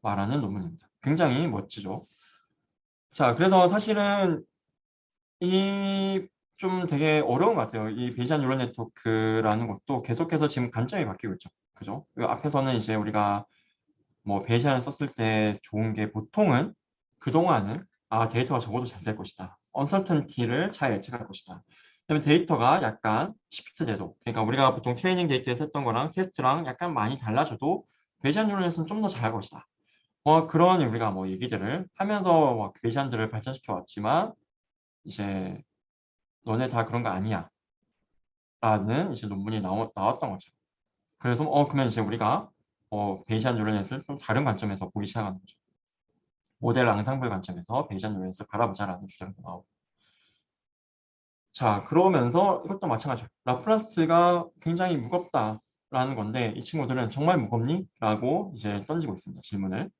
말하는 논문입니다. 굉장히 멋지죠. 자, 그래서 사실은 이 좀 되게 어려운 것 같아요. 이 베이지안 뉴럴 네트워크라는 것도 계속해서 지금 관점이 바뀌고 있죠. 그죠? 그 앞에서는 이제 우리가 뭐 베이시안을 썼을 때 좋은 게 보통은 그동안은 데이터가 적어도 잘 될 것이다. 언설턴티를 잘 예측할 것이다. 그다음에 데이터가 약간 시프트 돼도 그러니까 우리가 보통 트레이닝 데이터에서 했던 거랑 테스트랑 약간 많이 달라져도 베이시안 뉴럴넷은 좀 더 잘할 것이다. 그런 우리가 뭐 얘기들을 하면서 베이시안들을 발전시켜 왔지만 이제 너네 다 그런 거 아니야. 라는 이제 논문이 나왔던 거죠. 그래서 그러면 이제 우리가 베이시안 뉴럴넷을 좀 다른 관점에서 보기 시작하는 거죠. 모델 앙상블 관점에서 베이시안 뉴럴넷을 바라보자라는 주장도 나오고. 자, 그러면서 이것도 마찬가지로 라플라스가 굉장히 무겁다라는 건데 이 친구들은 정말 무겁니? 라고 이제 던지고 있습니다. 질문을.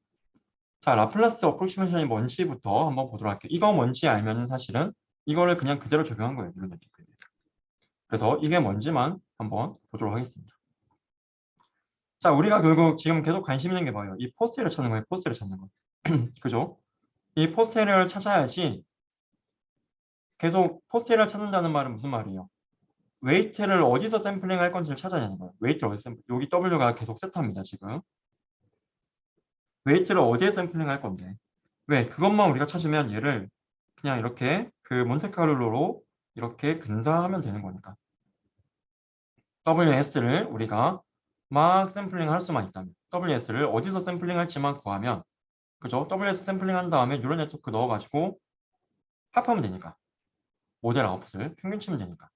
자, 라플라스 어프로시메이션이 뭔지부터 한번 보도록 할게요. 이거 뭔지 알면은 사실은 이거를 그냥 그대로 적용한 거예요. 이런 느낌. 그래서 이게 뭔지만 한번 보도록 하겠습니다. 자, 우리가 결국 지금 계속 관심 있는 게 뭐예요? 이 포스테리어 찾는 거예요. 포스테리어 찾는 거. 그죠? 이 포스테리어를 찾아야지 계속 포스테리어를 찾는다는 말은 무슨 말이에요? 웨이트를 어디서 샘플링 할 건지를 찾아야 하는 거예요. 웨이트를 어디서 여기 W가 계속 세타입니다. 지금. 웨이트를 어디에 샘플링 할 건데. 왜? 그것만 우리가 찾으면 얘를 그냥 이렇게 그 몬테카를로로 이렇게 근사하면 되는 거니까. WS를 우리가 막 샘플링 할 수만 있다면 WS를 어디서 샘플링 할지만 구하면 그죠? WS 샘플링 한 다음에 뉴럴 네트워크 넣어가지고 합하면 되니까 모델 아웃풋을 평균 치면 되니까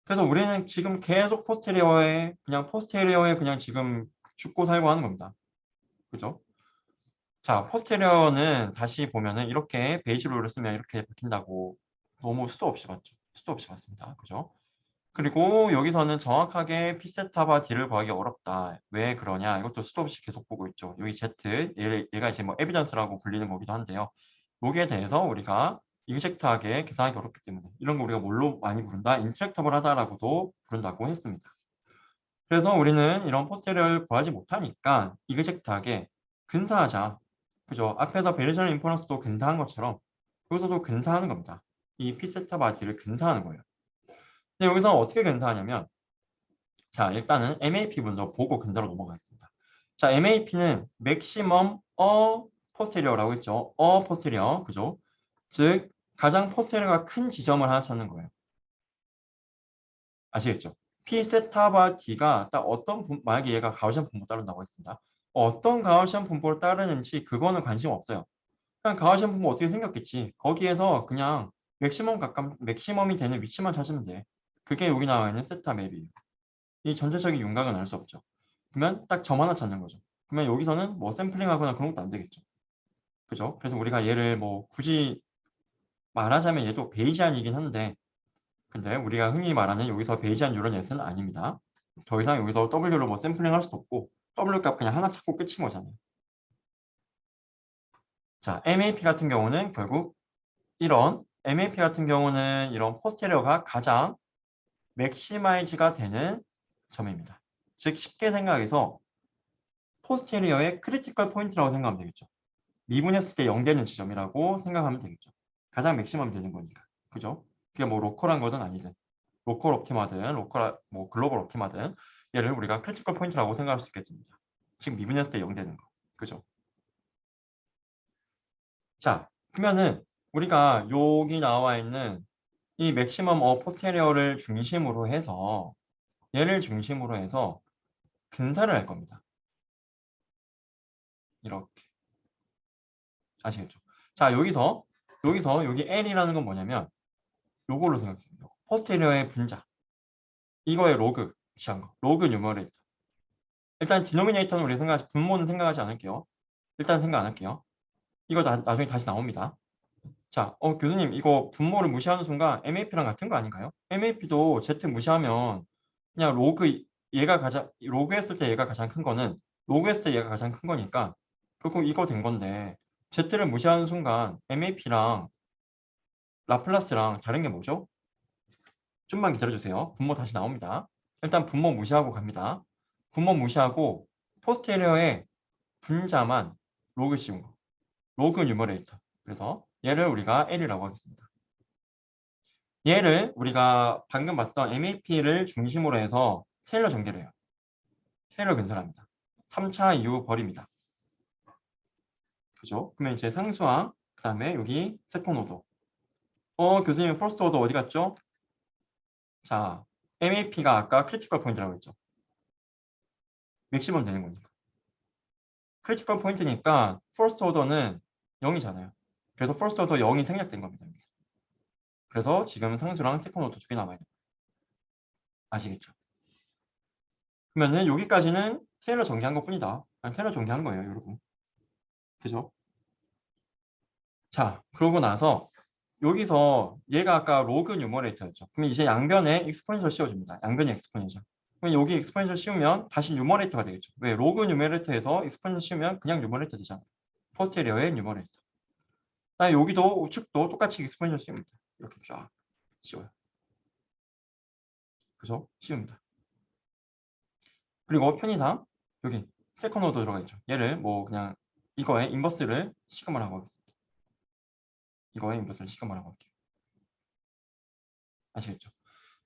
그래서 우리는 지금 계속 포스테리어에 그냥 지금 죽고 살고 하는 겁니다. 그죠? 자, 포스테리어는 다시 보면은 이렇게 베이지로를 쓰면 이렇게 바뀐다고 너무 수도 없이 봤죠. 수도 없이 봤습니다. 그죠? 그리고 여기서는 정확하게 P세타바 D를 구하기 어렵다. 왜 그러냐? 이것도 수도 없이 계속 보고 있죠. 여기 Z, 얘가 이제 뭐 에비던스라고 불리는 거기도 한데요. 여기에 대해서 우리가 이그젝트하게 계산하기 어렵기 때문에 이런 거 우리가 뭘로 많이 부른다? 인트랙터블하다라고도 부른다고 했습니다. 그래서 우리는 이런 포스테리어를 구하지 못하니까 이그젝트하게 근사하자. 그죠? 앞에서 베리셔널 인퍼런스도 근사한 것처럼 여기서도 근사하는 겁니다. 이 P세타바 D를 근사하는 거예요. 근데 여기서 어떻게 근사하냐면 자, 일단은 MAP 먼저 보고 근사로 넘어가겠습니다. 자, MAP는 맥시멈 포스테리어라고 했죠. 포스테리어. 그죠? 즉 가장 포스테리어가 큰 지점을 하나 찾는 거예요. 아시겠죠? P 세타바 D가 딱 만약에 얘가 가우시안 분포 따른다고 했습니다. 어떤 가우시안 분포를 따르는지 그거는 관심 없어요. 그냥 가우시안 분포 어떻게 생겼겠지. 거기에서 그냥 맥시멈이 되는 위치만 찾으면 돼. 그게 여기 나와 있는 세타 맵이에요. 이 전체적인 윤곽은 알 수 없죠. 그러면 딱 점 하나 찾는 거죠. 그러면 여기서는 뭐 샘플링하거나 그런 것도 안 되겠죠. 그죠? 그래서 우리가 얘를 뭐 굳이 말하자면 얘도 베이지안이긴 한데 근데 우리가 흔히 말하는 여기서 베이지안 뉴럴 넷은 아닙니다. 더 이상 여기서 W로 뭐 샘플링 할 수도 없고 W 값 그냥 하나 찾고 끝인 거잖아요. 자, MAP 같은 경우는 결국 MAP 같은 경우는 이런 포스테리어가 가장 맥시마이즈가 되는 점입니다. 즉 쉽게 생각해서 포스테리어의 크리티컬 포인트라고 생각하면 되겠죠. 미분했을 때 0 되는 지점이라고 생각하면 되겠죠. 가장 맥시멈 되는 거니까. 그죠? 그게 뭐 로컬한 거든 아니든 로컬 옵티마든 뭐 글로벌 옵티마든 얘를 우리가 크리티컬 포인트라고 생각할 수 있겠습니다. 지금 미분했을 때 0 되는 거. 그죠? 자, 그러면은 우리가 여기 나와 있는 이 맥시멈 포스테리어를 중심으로 해서 얘를 중심으로 해서 근사를 할 겁니다. 이렇게. 아시겠죠? 자, 여기 L이라는 건 뭐냐면 요걸로 생각해요. 포스테리어의 분자. 이거의 로그 취한 거. 로그 뉴머레이터. 일단 디노미네이터는 분모는 생각하지 않을게요. 일단 생각 안 할게요. 이거 나중에 다시 나옵니다. 자, 교수님 이거 분모를 무시하는 순간 MAP랑 같은 거 아닌가요? MAP도 Z 무시하면 그냥 로그 했을 때 얘가 가장 큰 거는 로그 했을 때 얘가 가장 큰 거니까 결국 이거 된 건데 Z를 무시하는 순간 MAP랑 라플라스랑 다른 게 뭐죠? 좀만 기다려주세요. 분모 다시 나옵니다. 일단 분모 무시하고 갑니다. 분모 무시하고 포스테리어의 분자만 로그 씌운 거. 로그 뉴머레이터. 그래서 얘를 우리가 L이라고 하겠습니다. 얘를 우리가 방금 봤던 MAP를 중심으로 해서 테일러 전개를 해요. 테일러 근설합니다. 3차 이후 버립니다. 그죠? 그러면 이제 상수항, 그 다음에 여기 세컨 오더. 교수님 퍼스트 오더 어디 갔죠? 자, MAP가 아까 크리티컬 포인트라고 했죠. 맥시멈 되는 거니까. 크리티컬 포인트니까 퍼스트 오더는 0이잖아요. 그래서 퍼스트 오더 0이 생략된 겁니다. 그래서 지금 상수랑 세컨 오더 두 개 남아야 돼요. 아시겠죠? 그러면은 여기까지는 테일러 전개한 것 뿐이다. 테일러 전개한 거예요, 여러분. 그죠? 자, 그러고 나서 여기서 얘가 아까 로그 뉴머레이터였죠. 그럼 이제 양변에 익스포넨셜 씌워줍니다. 양변에 익스포넨셜. 그럼 여기 익스포넨셜 씌우면 다시 뉴머레이터가 되겠죠. 왜? 로그 뉴머레이터에서 익스포넨셜 씌우면 그냥 뉴머레이터 되잖아. 포스테리어의 뉴머레이터. 나 여기도 우측도 똑같이 익스포넨셜 씌웁니다. 이렇게 쫙 씌워요. 그죠? 씌웁니다. 그리고 편의상 여기 세컨 오더 들어가 있죠. 얘를 뭐 그냥 이거에 인버스를 시그마를 하고 하겠습니다. 이거에 인버스를 시그마를 하고 할게요. 아시겠죠?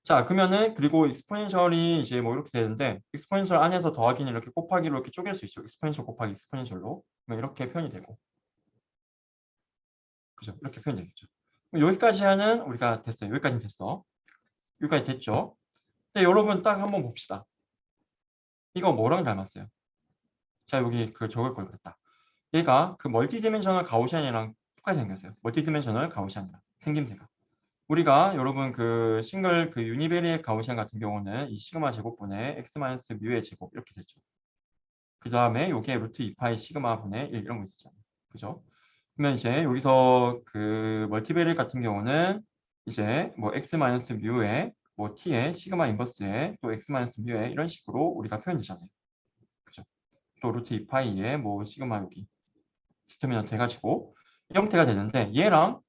자, 그러면은 그리고 익스포넨셜이 이제 뭐 이렇게 되는데 익스포넨셜 안에서 더하기는 이렇게 곱하기로 이렇게 쪼갤 수 있죠. 익스포넨셜 곱하기 익스포넨셜로. 그러면 이렇게 표현이 되고. 그죠? 이렇게 표현이 되겠죠. 그럼 여기까지 하는 우리가 됐어요. 여기까지는 됐어. 여기까지 됐죠? 근데 여러분 딱 한번 봅시다. 이거 뭐랑 닮았어요? 자, 여기 그 적을 걸 그랬다. 얘가 그 멀티디멘셔널 가우시안이랑 똑같이 생겼어요. 멀티디멘셔널 가우시안이랑 생김새가. 우리가 여러분 그 싱글 그 유니베리의 가우시안 같은 경우는 이 시그마 제곱분의 x 마이너스 뮤의 제곱 이렇게 됐죠. 그 다음에 요게 루트 2파이 시그마 분의 1 이런 거 있었잖아요. 그죠? 그러면 이제 여기서 그 멀티베리 같은 경우는 이제 뭐 x 마이너스 뮤에 뭐 t의 시그마 인버스에 또 x 마이너스 뮤에 이런 식으로 우리가 표현되잖아요. 그죠? 또 루트 2파이에 뭐 시그마 여기 디터미넌트 해가지고 이 형태가 되는데 얘랑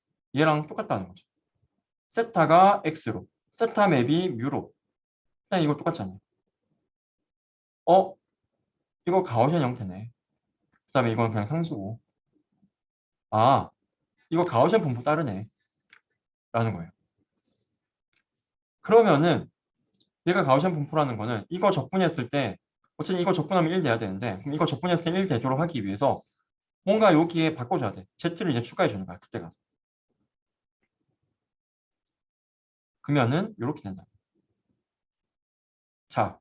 똑같다는 거죠. 세타가 x로, 세타 맵이 뮤로. 그냥 이거 똑같잖아요. 이거 가우시안 형태네. 그 다음에 이건 그냥 상수고. 아, 이거 가우시안 분포 따르네. 라는 거예요. 그러면은 얘가 가우시안 분포라는 거는 이거 적분했을 때 어쨌든 이거 적분하면 1 돼야 되는데 그럼 이거 적분했을 때 1 되도록 하기 위해서 뭔가 여기에 바꿔줘야 돼. z를 이제 추가해 주는 거야. 그때 가서. 그러면은 이렇게 된다. 자,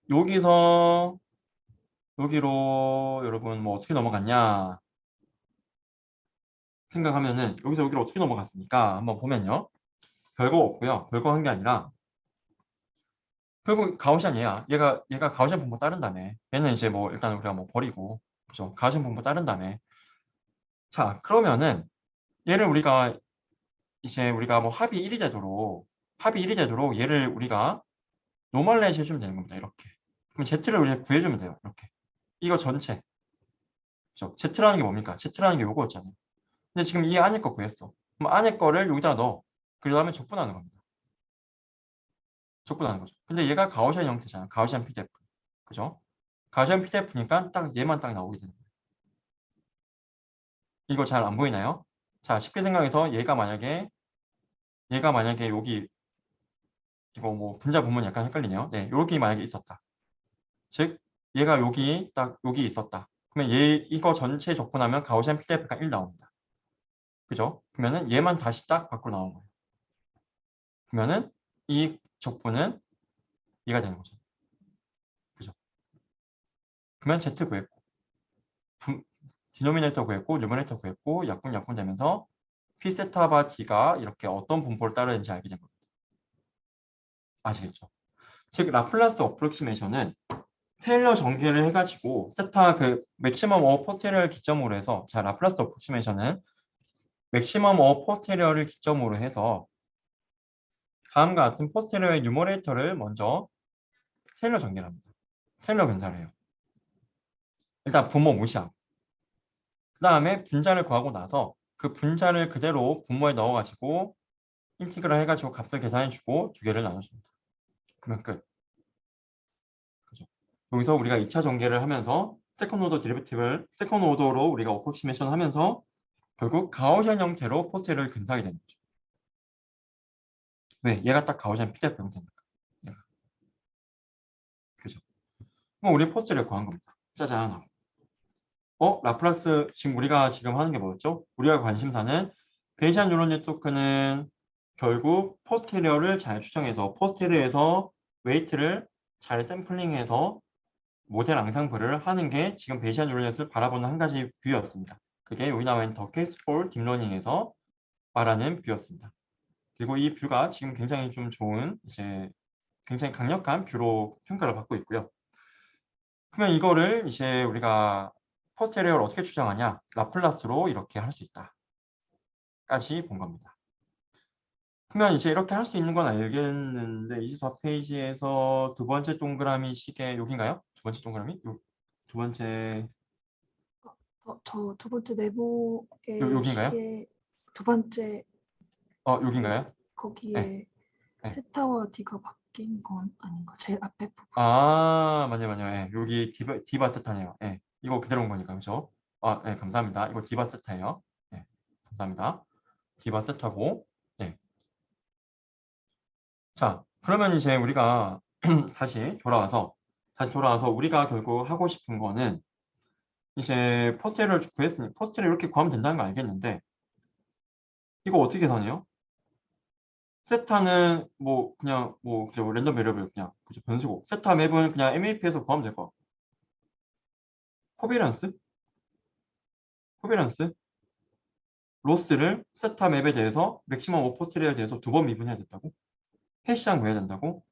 여기서 여기로 여러분 뭐 어떻게 넘어갔냐 생각하면은 여기서 여기로 어떻게 넘어갔습니까? 한번 보면요. 별거 없고요. 별거 한 게 아니라 결국 가우시안 얘가 가우시안 분포 따른다며. 얘는 이제 뭐 일단 우리가 뭐 버리고 그죠? 가우시안 분포 따른다며. 자, 그러면은 얘를 우리가 뭐 합이 1이 되도록 얘를 우리가 노멀라이즈 해주면 되는 겁니다. 이렇게. 그럼 Z를 우리가 구해주면 돼요. 이렇게. 이거 전체. 그죠? Z라는 게 뭡니까? Z라는 게 요거였잖아요. 근데 지금 이 안에 거 구했어. 그럼 안에 거를 여기다 넣어. 그 다음에 적분하는 겁니다. 적분하는 거죠. 근데 얘가 가우시안 형태잖아. 가우시안 PDF. 그죠? 가우시안 PDF니까 딱 얘만 딱 나오게 되는 거예요. 이거 잘 안 보이나요? 자, 쉽게 생각해서 얘가 만약에 여기 이거 뭐 분자 보면 약간 헷갈리네요. 네, 여기 만약에 있었다. 즉 얘가 여기 있었다. 그러면 이거 전체 적분하면 가우시안 PDF가 1 나옵니다. 그죠? 그러면은 얘만 다시 딱 밖으로 나오는 거예요. 그러면은 이 적분은 얘가 되는 거죠. 그죠? 그러면 Z 구했고 디노미네이터 구했고 뉴머레이터 구했고 약분 되면서 P 세타바 D가 이렇게 어떤 분포를 따르는지 알게 된 겁니다. 아시겠죠? 즉 라플라스 어프로키메이션은 테일러 전개를 해가지고 세타 그 맥시멈 어 포스테리어를 기점으로 해서 자 라플라스 어프로키메이션은 맥시멈 어 포스테리어를 기점으로 해서 다음과 같은 포스테리어의 뉴머레이터를 먼저 테일러 전개를 합니다. 테일러 분사를 해요. 일단 분모 무시하고 그 다음에 분자를 구하고 나서 그 분자를 그대로 분모에 넣어가지고 인티그럴 해가지고 값을 계산해주고 두 개를 나눠줍니다. 그러면 끝. 그죠? 여기서 우리가 2차 전개를 하면서 세컨 오더로 우리가 어프로키메이션 하면서 결국 가우시안 형태로 포스테리어를 근사하게 되는 거죠. 왜? 얘가 딱 가우시안 PDF 형태니까. 얘가. 그죠? 그럼 우리 포스테리어 구한 겁니다. 짜잔. 라플락스 우리가 지금 하는 게 뭐였죠? 우리가 관심사는 베이시안 뉴럴 네트워크는 결국 포스테리어를 잘 추정해서 포스테리어에서 웨이트를 잘 샘플링해서 모델 앙상블을 하는 게 지금 베이시안 뉴럴 네트워크를 바라보는 한 가지 뷰였습니다. 그게 여기 나와 있는 더 케이스 폴 딥러닝에서 말하는 뷰였습니다. 그리고 이 뷰가 지금 굉장히 좀 좋은 이제 굉장히 강력한 뷰로 평가를 받고 있고요. 그러면 이거를 이제 우리가 포스테리어를 어떻게 추정하냐? 라플라스로 이렇게 할 수 있다. 까지 본 겁니다. 그러면 이제 이렇게 할 수 있는 건 알겠는데 24페이지에서 두 번째 동그라미 시계 여긴가요? 두 번째 동그라미? 두 번째 저 두 번째 네모의 여긴가요? 시계 두 번째 네, 여긴가요? 네. 거기에 네. 세타와 D가 바뀐 건 아닌가? 제일 앞에 부분. 아, 맞네요. 예. 여기 디바 세타네요. 예. 이거 그대로 온 거니까, 그죠? 아, 네, 감사합니다. 이거 디바 세타예요. 예. 감사합니다. 디바 세타고, 예. 자, 그러면 이제 우리가 다시 돌아와서 우리가 결국 하고 싶은 거는 이제 포스테를 구했으니 포스테를 이렇게 구하면 된다는 거 알겠는데 이거 어떻게 계산해요? 세타는 뭐 그냥 뭐 그죠 랜덤 베리어블 그냥 그죠 변수고 세타 맵은 그냥 MAP에서 구하면 될 거. 코비런스? 코비런스? 로스를 세타 맵에 대해서 맥시멈 오브 포스테리어에 대해서 두 번 미분해야 된다고? 해시장 구해야 된다고?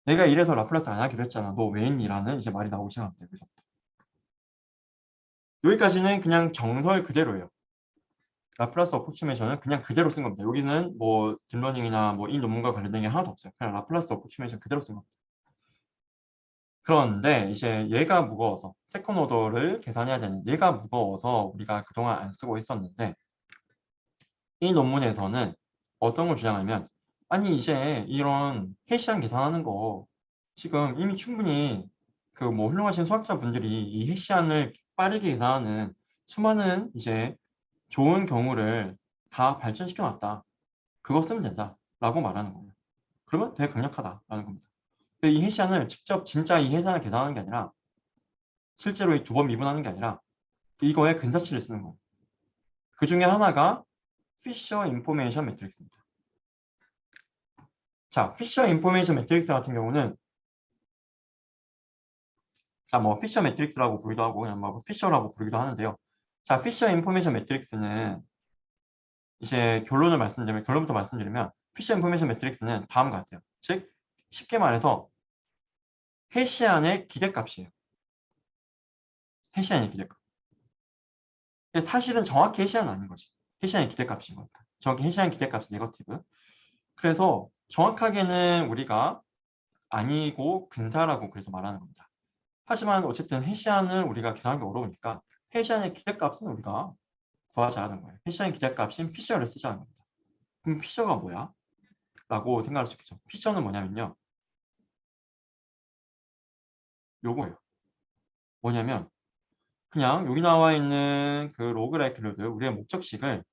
내가 이래서 라플라스 안 하기로 했잖아. 너 왜 했니?라는 이제 말이 나오기 시작합니다. 그래서 여기까지는 그냥 정설 그대로예요. 라플라스 어프로치메이션은 그냥 그대로 쓴 겁니다. 여기는 뭐 딥러닝이나 뭐 이 논문과 관련된 게 하나도 없어요. 그냥 라플라스 어프로치메이션 그대로 쓴 겁니다. 그런데 이제 얘가 무거워서 세컨 오더를 계산해야 되는 얘가 무거워서 우리가 그동안 안 쓰고 있었는데 이 논문에서는 어떤 걸 주장하면 아니 이제 이런 해시한 계산하는 거 지금 이미 충분히 그 뭐 훌륭하신 수학자분들이 이 해시안을 빠르게 계산하는 수많은 이제 좋은 경우를 다 발전시켜 놨다. 그거 쓰면 된다. 라고 말하는 거예요. 그러면 되게 강력하다라는 겁니다. 근데 이 해시안을 직접 진짜 이 해시안을 계산하는 게 아니라 실제로 이 두 번 미분하는 게 아니라 이거에 근사치를 쓰는 거예요. 그 중에 하나가 피셔 인포메이션 매트릭스입니다. 자, 피셔 인포메이션 매트릭스 같은 경우는 자, 뭐 피셔 매트릭스라고 부르기도 하고 그냥 뭐 피셔라고 부르기도 하는데요. 자, 피셔 인포메이션 매트릭스는 이제 결론부터 말씀드리면 피셔 인포메이션 매트릭스는 다음과 같아요. 즉 쉽게 말해서 해시안의 기대값이에요. 해시안의 기대값. 사실은 정확히 해시안은 아닌 거지. 해시안의 기대값인 거니까. 정확히 해시안 기대값이 네거티브. 그래서 정확하게는 우리가 아니고 근사라고 그래서 말하는 겁니다. 하지만 어쨌든 해시안을 우리가 계산하기 어려우니까 해시안의 기대값은 우리가 구하자는 거예요. 해시안의 기대값인 피셔를 쓰자는 겁니다. 그럼 피셔가 뭐야? 라고 생각할 수 있겠죠. 피셔는 뭐냐면요. 요거예요. 뭐냐면 그냥 여기 나와 있는 그 로그라이크로드 우리의 목적식을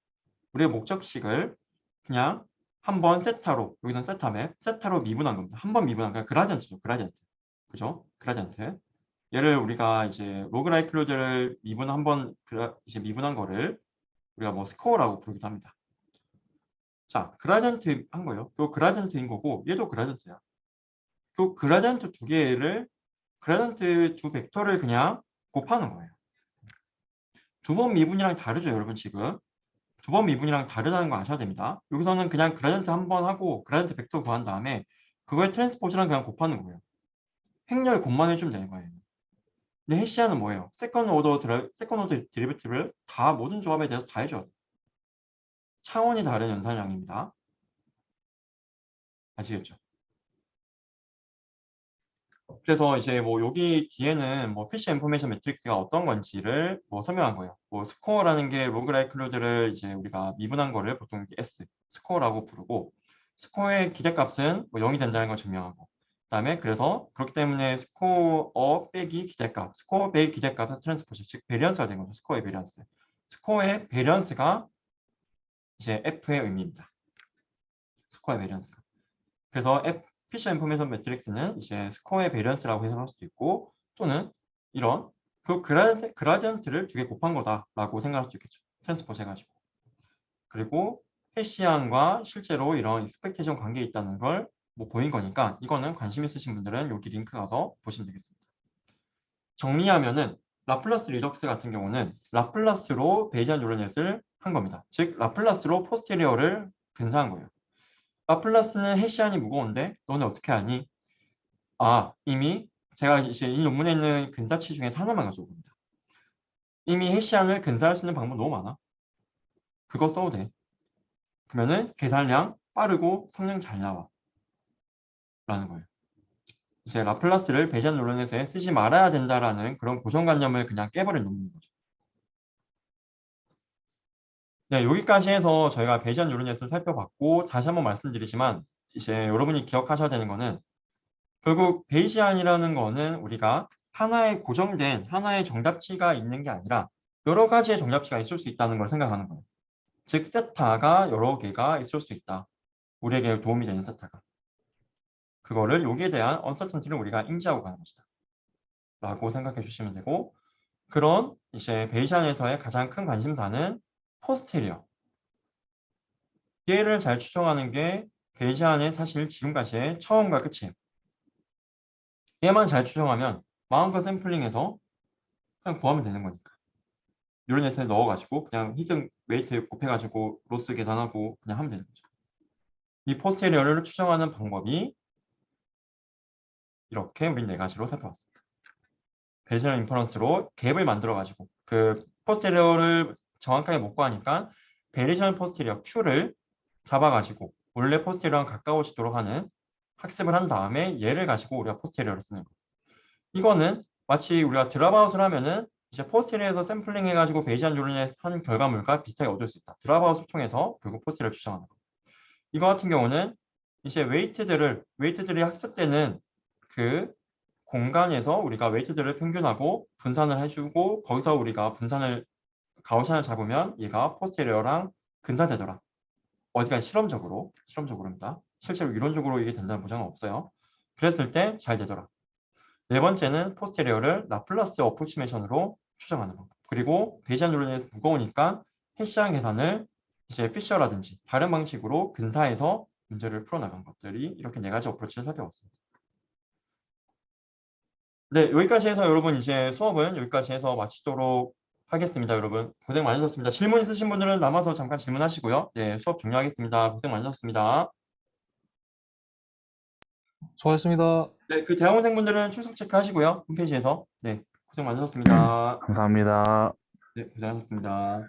그냥 한번 세타로 여기선 세타맵 세타로 미분한 겁니다. 한 번 미분한 거야. 그라디언트죠. 그라디언트. 그죠? 그라디언트. 얘를 우리가 이제 로그라이크로드를 이제 미분한 거를 우리가 뭐 스코어라고 부르기도 합니다. 자, 그라디언트 한 거예요. 그 그라디언트인 거고 얘도 그라디언트야. 그 그라디언트 두 벡터를 그냥 곱하는 거예요. 두 번 미분이랑 다르죠, 여러분 지금. 두 번 미분이랑 다르다는 거 아셔야 됩니다. 여기서는 그냥 그라디언트 한 번 하고 그라디언트 벡터 구한 다음에 그거의 트랜스포즈랑 그냥 곱하는 거예요. 행렬 곱만 해주면 되는 거예요. 근데 해시아는 뭐예요? 세컨드 오더 데리베티브를 다 모든 조합에 대해서 다 해줘야 돼요. 차원이 다른 연산량입니다. 아시겠죠? 그래서 이제 뭐 여기 뒤에는 뭐 피쉬 인포메이션 매트릭스가 어떤 건지를 뭐 설명한 거예요. 뭐 스코어라는 게 로그라이클로드를 이제 우리가 미분한 거를 보통 S 스코어라고 부르고 스코어의 기대값은 뭐 0이 된다는 걸 증명하고 그다음에 그래서 그렇기 때문에 스코어 빼기 기대값 스코어 빼기 기대값에서 트랜스포즈 즉 베리언스가 된 거죠. 스코어의 베리언스. 스코어의 베리언스가 이제 F의 의미입니다. 스코어의 베리언스가. 그래서 피셔 인포메이션 매트릭스는 이제 스코어의 베리언스라고 해석할 수도 있고 또는 이런 그 그라디언트를 두 개 곱한 거다라고 생각할 수도 있겠죠. 트랜스포즈 해가지고. 그리고 해시안과 실제로 이런 익스펙테이션 관계에 있다는 걸 뭐 보인 거니까 이거는 관심 있으신 분들은 여기 링크 가서 보시면 되겠습니다. 정리하면은 라플라스 리덕스 같은 경우는 라플라스로 베이지안 요런넷을 한 겁니다. 즉 라플라스로 포스테리어를 근사한 거예요. 라플라스는 해시안이 무거운데 너네 어떻게 아니? 아, 이미 제가 이제 이 논문에 있는 근사치 중에서 하나만 가져온 겁니다. 이미 해시안을 근사할 수 있는 방법 너무 많아. 그거 써도 돼. 그러면은 계산량 빠르고 성능 잘 나와 라는 거예요. 이제 라플라스를 베이지안 르넷에 쓰지 말아야 된다라는 그런 고정관념을 그냥 깨버려 놓는 거죠. 네, 여기까지 해서 저희가 베이지안 르넷을 살펴봤고, 다시 한번 말씀드리지만 이제 여러분이 기억하셔야 되는 거는 결국 베이지안이라는 거는 우리가 하나의 고정된 하나의 정답치가 있는 게 아니라 여러 가지의 정답치가 있을 수 있다는 걸 생각하는 거예요. 즉 세타가 여러 개가 있을 수 있다. 우리에게 도움이 되는 세타가. 그거를 여기에 대한 언서턴티를 우리가 인지하고 가는 것이다. 라고 생각해 주시면 되고, 그런 이제 베이지안에서의 가장 큰 관심사는 포스테리어. 얘를 잘 추정하는 게 베이지안의 사실 지금까지의 처음과 끝이에요. 얘만 잘 추정하면 마음껏 샘플링해서 그냥 구하면 되는 거니까. 뉴럴넷에 넣어가지고 그냥 히든 웨이트 곱해가지고 로스 계산하고 그냥 하면 되는 거죠. 이 포스테리어를 추정하는 방법이 이렇게 우리 네 가지로 살펴봤습니다. 베이지안 인퍼런스로 갭을 만들어가지고 그 포스테리어를 정확하게 못 구하니까 베이지안 포스테리어 Q를 잡아가지고 원래 포스테리어랑 가까워지도록 하는 학습을 한 다음에 얘를 가지고 우리가 포스테리어를 쓰는 거예요. 이거는 마치 우리가 드랍아웃을 하면은 이제 포스테리어에서 샘플링 해가지고 베이지안 뉴럴넷 하는 결과물과 비슷하게 얻을 수 있다. 드랍아웃을 통해서 결국 포스테리어를 추정하는 거. 이거 같은 경우는 이제 웨이트들이 학습되는 그 공간에서 우리가 웨이트들을 평균하고 분산을 해주고 거기서 우리가 가우시안을 잡으면 얘가 포스테리어랑 근사되더라. 어디가 실험적으로입니다. 실제로 이론적으로 이게 된다는 보장은 없어요. 그랬을 때 잘 되더라. 네 번째는 포스테리어를 라플라스 어프로치메이션으로 추정하는 방법. 그리고 베이지안 뉴럴넷이 무거우니까 해시한 계산을 이제 피셔라든지 다른 방식으로 근사해서 문제를 풀어나간 것들이 이렇게 네 가지 어프로치를 살펴봤습니다. 네, 여기까지 해서 여러분 이제 수업은 여기까지 해서 마치도록 하겠습니다. 여러분 고생 많으셨습니다. 질문 있으신 분들은 남아서 잠깐 질문하시고요. 네, 수업 종료하겠습니다. 고생 많으셨습니다. 수고하셨습니다. 네, 그 대학원생분들은 출석 체크하시고요. 홈페이지에서. 네, 고생 많으셨습니다. 감사합니다. 네, 고생하셨습니다.